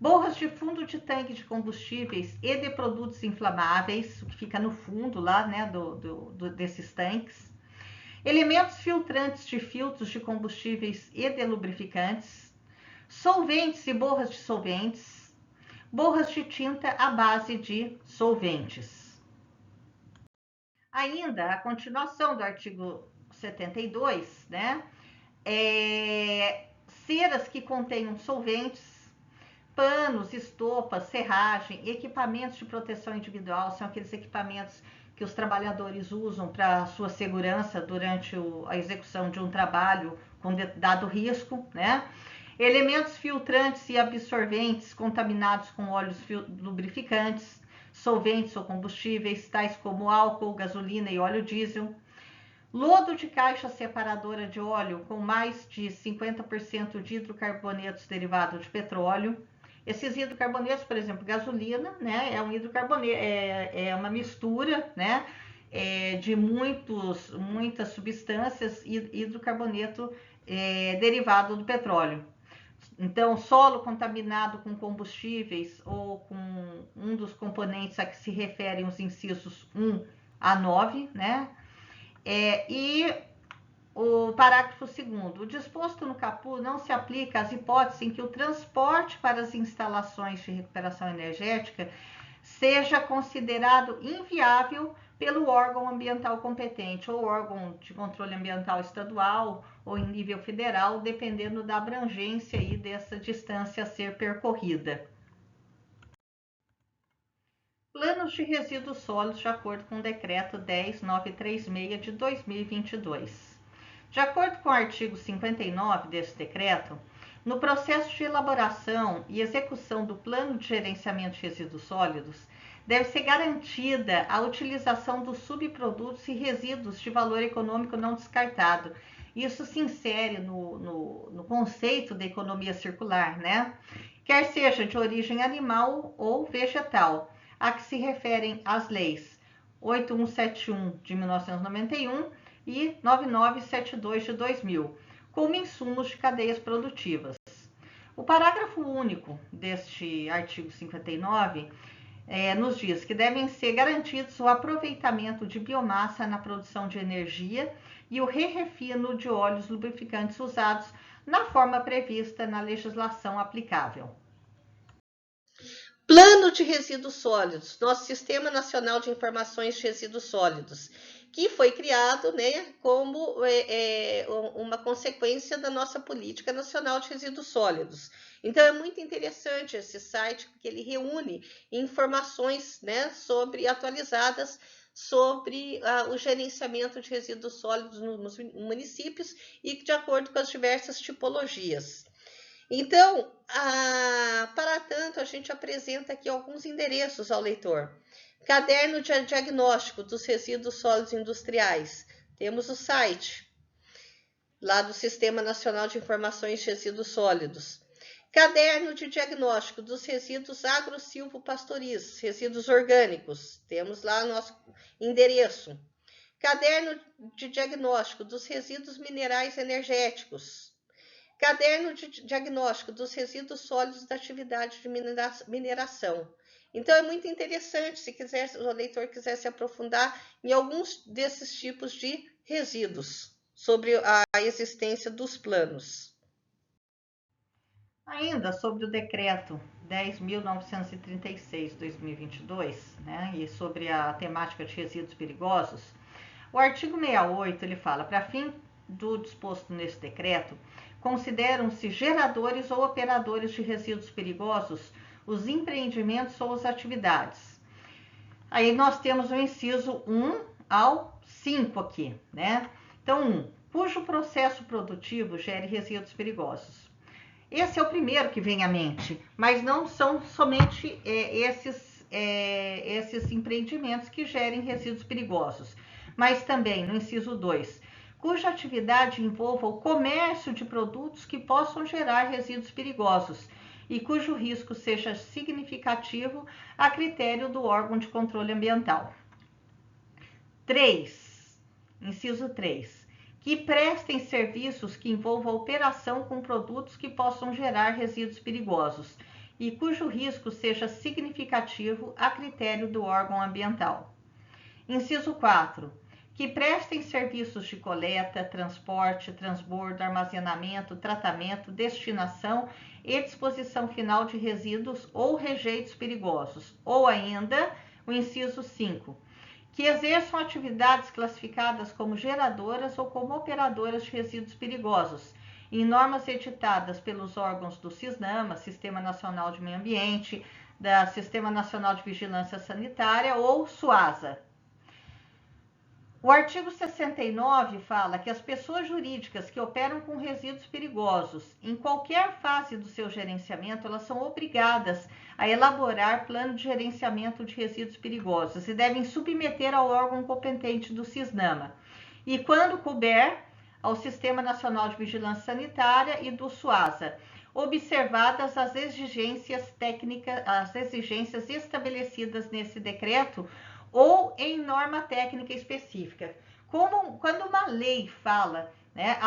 borras de fundo de tanque de combustíveis e de produtos inflamáveis, que fica no fundo lá, né, desses tanques, elementos filtrantes de filtros de combustíveis e de lubrificantes, solventes e borras de solventes, borras de tinta à base de solventes. Ainda a continuação do artigo 72, né? Ceras que contenham solventes, panos, estopas, serragem, equipamentos de proteção individual, são aqueles equipamentos que os trabalhadores usam para sua segurança durante a execução de um trabalho com dado risco, né? Elementos filtrantes e absorventes contaminados com óleos lubrificantes, solventes ou combustíveis, tais como álcool, gasolina e óleo diesel. Lodo de caixa separadora de óleo com mais de 50% de hidrocarbonetos derivados de petróleo. Esses hidrocarbonetos, por exemplo, gasolina, né, é um hidrocarboneto, é uma mistura, né, de muitas substâncias hidrocarboneto derivado do petróleo. Então, solo contaminado com combustíveis ou com um dos componentes a que se referem os incisos 1 a 9, né? E o parágrafo 2º, o disposto no caput não se aplica às hipóteses em que o transporte para as instalações de recuperação energética seja considerado inviável pelo órgão ambiental competente, ou órgão de controle ambiental estadual, ou em nível federal, dependendo da abrangência aí dessa distância a ser percorrida. Planos de resíduos sólidos de acordo com o decreto 10.936 de 2022. De acordo com o artigo 59 desse decreto, no processo de elaboração e execução do Plano de Gerenciamento de Resíduos Sólidos, deve ser garantida a utilização dos subprodutos e resíduos de valor econômico não descartado. Isso se insere no conceito da economia circular, né? Quer seja de origem animal ou vegetal, a que se referem as leis 8171 de 1991 e 9972 de 2000, como insumos de cadeias produtivas. O parágrafo único deste artigo 59 nos diz que devem ser garantidos o aproveitamento de biomassa na produção de energia e o re-refino de óleos lubrificantes usados na forma prevista na legislação aplicável. Plano de Resíduos Sólidos, nosso Sistema Nacional de Informações de Resíduos Sólidos, que foi criado, né, como uma consequência da nossa Política Nacional de Resíduos Sólidos. Então, é muito interessante esse site, porque ele reúne informações, né, atualizadas sobre o gerenciamento de resíduos sólidos nos municípios e de acordo com as diversas tipologias. Então, para tanto, a gente apresenta aqui alguns endereços ao leitor. Caderno de Diagnóstico dos Resíduos Sólidos Industriais. Temos o site lá do Sistema Nacional de Informações de Resíduos Sólidos. Caderno de Diagnóstico dos Resíduos Agro-Silvopastoris, resíduos orgânicos. Temos lá o nosso endereço. Caderno de Diagnóstico dos Resíduos Minerais Energéticos. Caderno de Diagnóstico dos Resíduos Sólidos da Atividade de Mineração. Então, é muito interessante, se o leitor quiser se aprofundar em alguns desses tipos de resíduos, sobre a existência dos planos. Ainda sobre o decreto 10.936, 2022, né, e sobre a temática de resíduos perigosos, o artigo 68, ele fala, para fim do disposto nesse decreto, consideram-se geradores ou operadores de resíduos perigosos os empreendimentos ou as atividades. Aí nós temos o inciso 1 ao 5 aqui, né? Então, 1, cujo processo produtivo gere resíduos perigosos. Esse é o primeiro que vem à mente, mas não são somente esses empreendimentos que gerem resíduos perigosos, mas também no inciso 2, cuja atividade envolva o comércio de produtos que possam gerar resíduos perigosos e cujo risco seja significativo a critério do órgão de controle ambiental. 3, inciso 3, que prestem serviços que envolvam a operação com produtos que possam gerar resíduos perigosos e cujo risco seja significativo a critério do órgão ambiental. Inciso 4, que prestem serviços de coleta, transporte, transbordo, armazenamento, tratamento, destinação e disposição final de resíduos ou rejeitos perigosos, ou ainda o inciso 5, que exerçam atividades classificadas como geradoras ou como operadoras de resíduos perigosos, em normas editadas pelos órgãos do SISNAMA, Sistema Nacional de Meio Ambiente, da Sistema Nacional de Vigilância Sanitária ou SUASA. O artigo 69 fala que as pessoas jurídicas que operam com resíduos perigosos, em qualquer fase do seu gerenciamento, elas são obrigadas a elaborar plano de gerenciamento de resíduos perigosos e devem submeter ao órgão competente do SISNAMA. E, quando couber, ao Sistema Nacional de Vigilância Sanitária e do SUASA, observadas as exigências técnicas, as exigências estabelecidas nesse decreto ou em norma técnica específica. Quando uma lei fala, né,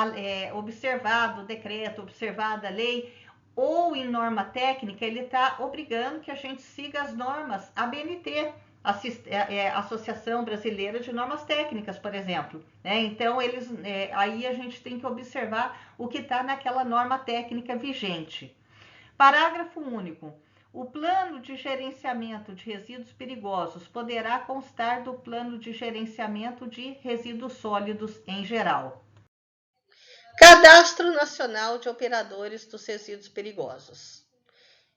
observado o decreto, observada a lei, ou em norma técnica, ele está obrigando que a gente siga as normas ABNT, Associação Brasileira de Normas Técnicas, por exemplo. Né? Então, aí a gente tem que observar o que está naquela norma técnica vigente. Parágrafo único. O plano de gerenciamento de resíduos perigosos poderá constar do plano de gerenciamento de resíduos sólidos em geral. Cadastro Nacional de Operadores dos Resíduos Perigosos.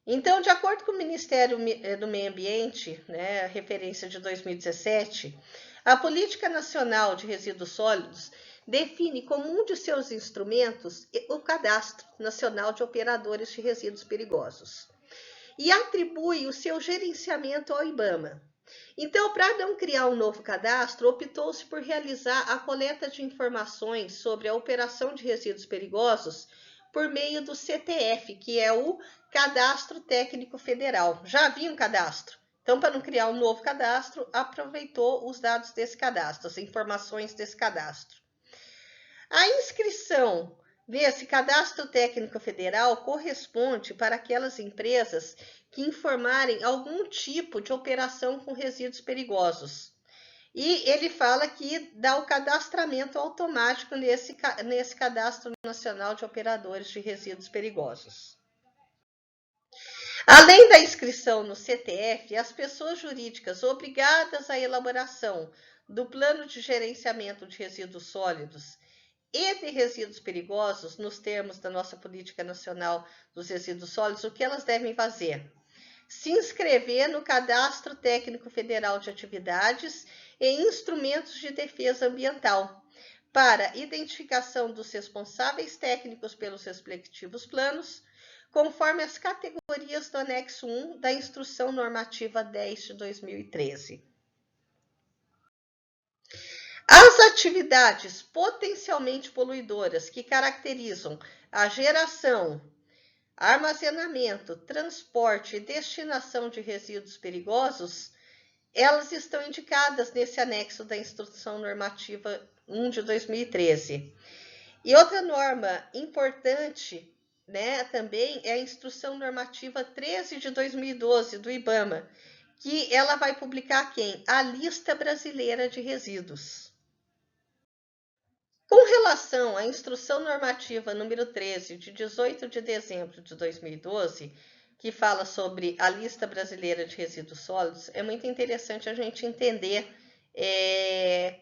Então, de acordo com o Ministério do Meio Ambiente, né, referência de 2017, a Política Nacional de Resíduos Sólidos define como um de seus instrumentos o Cadastro Nacional de Operadores de Resíduos Perigosos e atribui o seu gerenciamento ao IBAMA. Então, para não criar um novo cadastro, optou-se por realizar a coleta de informações sobre a operação de resíduos perigosos por meio do CTF, que é o Cadastro Técnico Federal. Já havia um cadastro. Então, para não criar um novo cadastro, aproveitou os dados desse cadastro, as informações desse cadastro. A inscrição nesse Cadastro Técnico Federal corresponde para aquelas empresas que informarem algum tipo de operação com resíduos perigosos. E ele fala que dá o cadastramento automático nesse Cadastro Nacional de Operadores de Resíduos Perigosos. Além da inscrição no CTF, as pessoas jurídicas obrigadas à elaboração do Plano de Gerenciamento de Resíduos Sólidos e de resíduos perigosos, nos termos da nossa Política Nacional dos Resíduos Sólidos, o que elas devem fazer? Se inscrever no Cadastro Técnico Federal de Atividades e Instrumentos de Defesa Ambiental, para identificação dos responsáveis técnicos pelos respectivos planos, conforme as categorias do anexo 1 da Instrução Normativa 10 de 2013. As atividades potencialmente poluidoras que caracterizam a geração, armazenamento, transporte e destinação de resíduos perigosos, elas estão indicadas nesse anexo da Instrução Normativa 1 de 2013. E outra norma importante, né, também é a Instrução Normativa 13 de 2012 do IBAMA, que ela vai publicar quem? A Lista Brasileira de Resíduos. Com relação à Instrução Normativa número 13, de 18 de dezembro de 2012, que fala sobre a Lista Brasileira de Resíduos Sólidos, é muito interessante a gente entender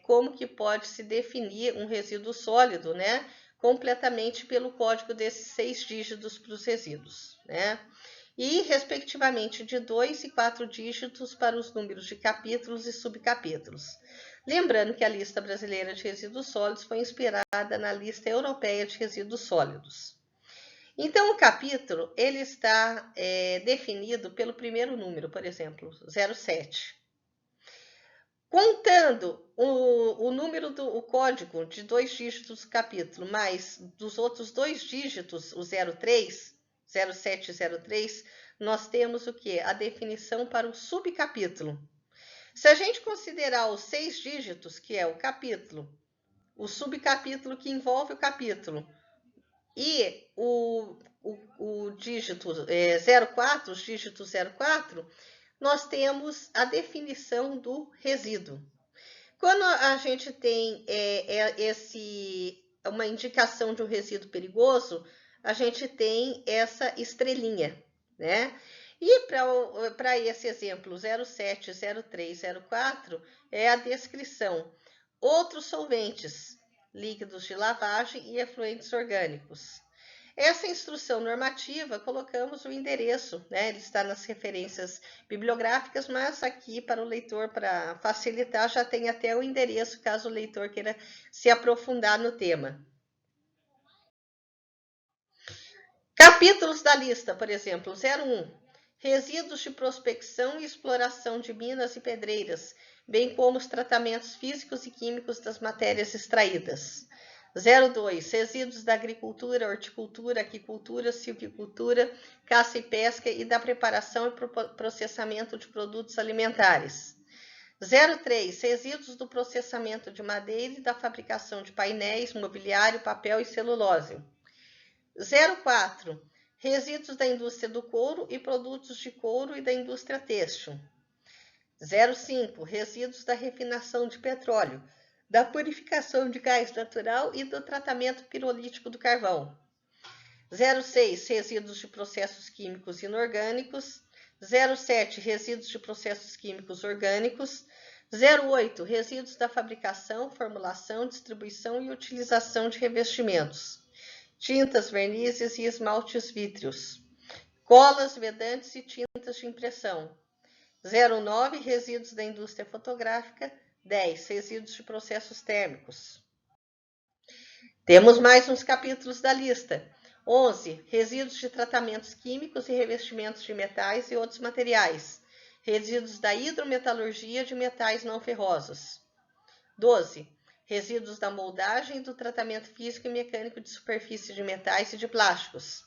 como que pode se definir um resíduo sólido, né, completamente pelo código desses 6 dígitos para os resíduos, né, e, respectivamente, de 2 e 4 dígitos para os números de capítulos e subcapítulos. Lembrando que a Lista Brasileira de Resíduos Sólidos foi inspirada na Lista Europeia de Resíduos Sólidos. Então, o capítulo ele está definido pelo primeiro número, por exemplo, 07. Contando o número o código de 2 dígitos do capítulo, mais dos outros 2 dígitos, o 03, 07 e 03, nós temos o quê? A definição para o subcapítulo. Se a gente considerar os 6 dígitos, que é o capítulo, o subcapítulo que envolve o capítulo, e o dígito 04, os dígitos 04, nós temos a definição do resíduo. Quando a gente tem uma indicação de um resíduo perigoso, a gente tem essa estrelinha, né? E para esse exemplo 07, 03, 04 é a descrição. Outros solventes, líquidos de lavagem e efluentes orgânicos. Essa instrução normativa, colocamos o endereço, né? Ele está nas referências bibliográficas, mas aqui para o leitor, para facilitar, já tem até o endereço, caso o leitor queira se aprofundar no tema. Capítulos da lista, por exemplo, 01. Resíduos de prospecção e exploração de minas e pedreiras, bem como os tratamentos físicos e químicos das matérias extraídas. 02. Resíduos da agricultura, horticultura, aquicultura, silvicultura, caça e pesca e da preparação e processamento de produtos alimentares. 03. Resíduos do processamento de madeira e da fabricação de painéis, mobiliário, papel e celulose. 04. Resíduos da indústria do couro e produtos de couro e da indústria têxtil. 05. Resíduos da refinação de petróleo, da purificação de gás natural e do tratamento pirolítico do carvão. 06. Resíduos de processos químicos inorgânicos. 07. Resíduos de processos químicos orgânicos. 08. Resíduos da fabricação, formulação, distribuição e utilização de revestimentos. Tintas, vernizes e esmaltes vítreos. Colas, vedantes e tintas de impressão. 09. Resíduos da indústria fotográfica. 10. Resíduos de processos térmicos. Temos mais uns capítulos da lista. 11. Resíduos de tratamentos químicos e revestimentos de metais e outros materiais. Resíduos da hidrometalurgia de metais não ferrosos. 12. Resíduos da moldagem e do tratamento físico e mecânico de superfície de metais e de plásticos.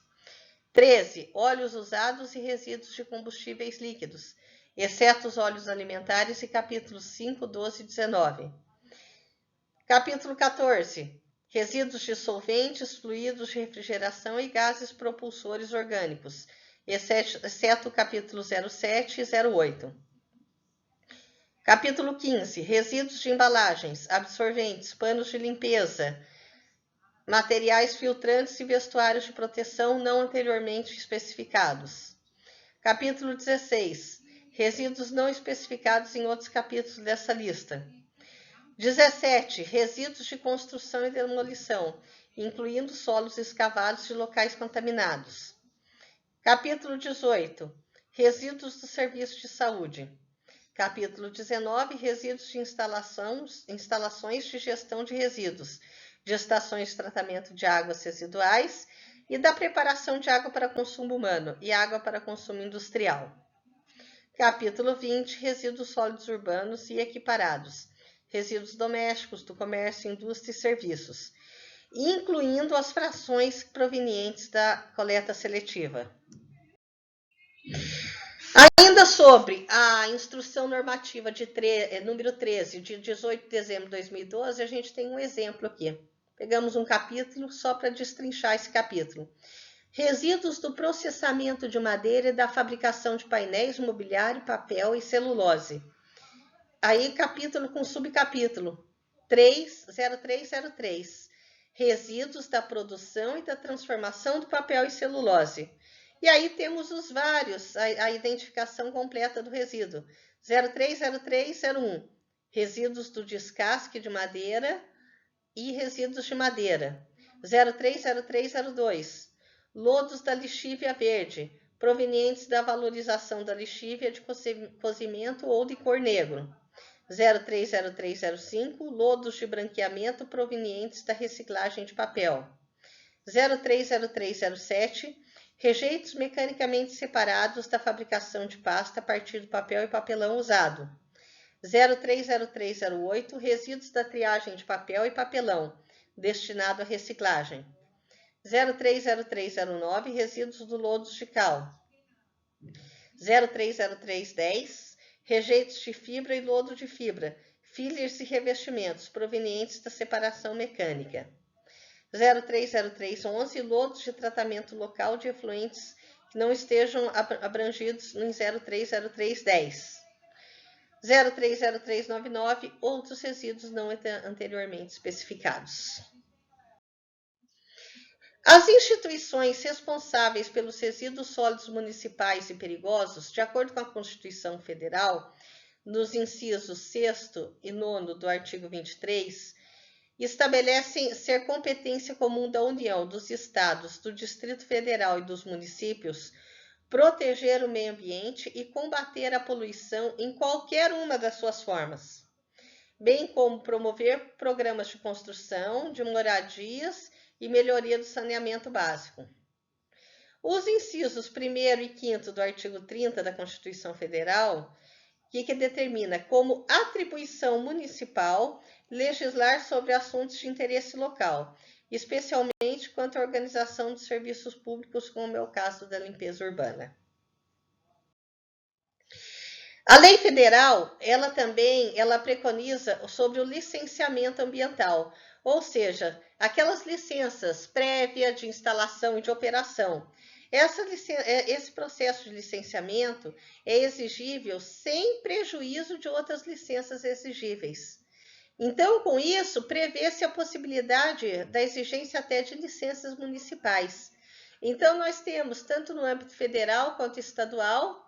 13. Óleos usados e resíduos de combustíveis líquidos, exceto os óleos alimentares, e capítulos 5, 12 e 19. Capítulo 14. Resíduos de solventes, fluidos de refrigeração e gases propulsores orgânicos, exceto o capítulo 07 e 08. Capítulo 15. Resíduos de embalagens, absorventes, panos de limpeza, materiais filtrantes e vestuários de proteção não anteriormente especificados. Capítulo 16. Resíduos não especificados em outros capítulos dessa lista. 17. Resíduos de construção e demolição, incluindo solos escavados de locais contaminados. Capítulo 18. Resíduos do serviço de saúde. Capítulo 19. Resíduos de instalações de gestão de resíduos, de estações de tratamento de águas residuais e da preparação de água para consumo humano e água para consumo industrial. Capítulo 20. Resíduos sólidos urbanos e equiparados, resíduos domésticos, do comércio, indústria e serviços, incluindo as frações provenientes da coleta seletiva. Ainda sobre a instrução normativa número 13, de 18 de dezembro de 2012, a gente tem um exemplo aqui. Pegamos um capítulo só para destrinchar esse capítulo. Resíduos do processamento de madeira e da fabricação de painéis, mobiliário, papel e celulose. Aí capítulo com subcapítulo 0303. Resíduos da produção e da transformação do papel e celulose. E aí temos os vários, a identificação completa do resíduo. 030301, resíduos do descasque de madeira e resíduos de madeira. 030302, lodos da lixívia verde, provenientes da valorização da lixívia de cozimento ou de cor negro. 030305, lodos de branqueamento provenientes da reciclagem de papel. 030307, rejeitos mecanicamente separados da fabricação de pasta a partir do papel e papelão usado. 030308, resíduos da triagem de papel e papelão, destinado à reciclagem. 030309, resíduos do lodos de cal. 030310, rejeitos de fibra e lodo de fibra, fillers e revestimentos provenientes da separação mecânica. 030311, lodos de tratamento local de efluentes que não estejam abrangidos em 030310. 030399, outros resíduos não anteriormente especificados. As instituições responsáveis pelos resíduos sólidos municipais e perigosos, de acordo com a Constituição Federal, nos incisos 6º e 9º do artigo 23, estabelecem ser competência comum da União, dos Estados, do Distrito Federal e dos municípios proteger o meio ambiente e combater a poluição em qualquer uma das suas formas, bem como promover programas de construção de moradias e melhoria do saneamento básico. Os incisos 1º e 5º do artigo 30 da Constituição Federal, que determina como atribuição municipal legislar sobre assuntos de interesse local, especialmente quanto à organização de serviços públicos, como é o caso da limpeza urbana. A lei federal, ela preconiza sobre o licenciamento ambiental, ou seja, aquelas licenças prévias de instalação e de operação. Esse processo de licenciamento é exigível sem prejuízo de outras licenças exigíveis. Então, com isso, prevê-se a possibilidade da exigência até de licenças municipais. Então, nós temos, tanto no âmbito federal quanto estadual,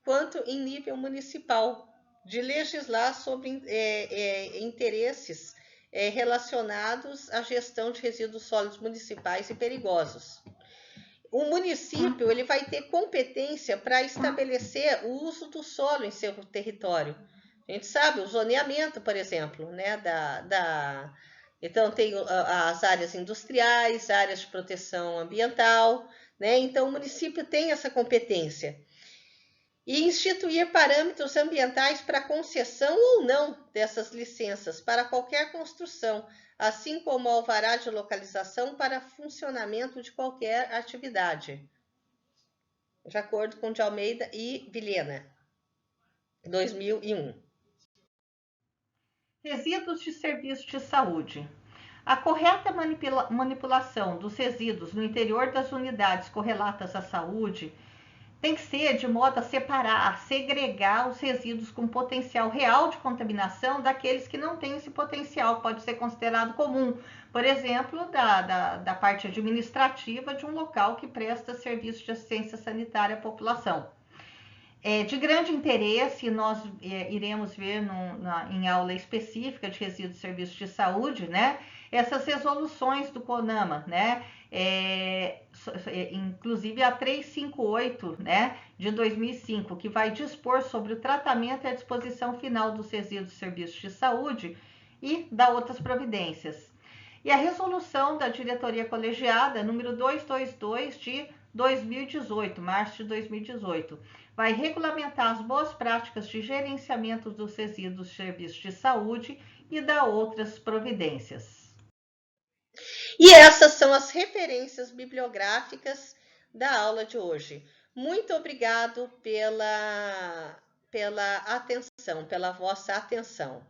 quanto em nível municipal, de legislar sobre interesses relacionados à gestão de resíduos sólidos municipais e perigosos. O município ele vai ter competência para estabelecer o uso do solo em seu território. A gente sabe, o zoneamento, por exemplo, né, então tem as áreas industriais, áreas de proteção ambiental, né? Então o município tem essa competência. E instituir parâmetros ambientais para concessão ou não dessas licenças para qualquer construção, assim como alvará de localização para funcionamento de qualquer atividade, de acordo com de Almeida e Vilhena, 2001. Resíduos de serviço de saúde. A correta manipulação dos resíduos no interior das unidades correlatas à saúde tem que ser de modo a separar, a segregar os resíduos com potencial real de contaminação daqueles que não têm esse potencial, pode ser considerado comum, por exemplo, da parte administrativa de um local que presta serviço de assistência sanitária à população. De grande interesse, nós iremos ver em aula específica de resíduos de serviços de saúde, né? Essas resoluções do CONAMA, né? Inclusive a 358, né, de 2005, que vai dispor sobre o tratamento e a disposição final dos resíduos de serviços de saúde e da outras providências. E a resolução da diretoria colegiada, número 222 de 2018, março de 2018, vai regulamentar as boas práticas de gerenciamento dos resíduos de serviços de saúde e da outras providências. E essas são as referências bibliográficas da aula de hoje. Muito obrigado pela atenção, pela vossa atenção.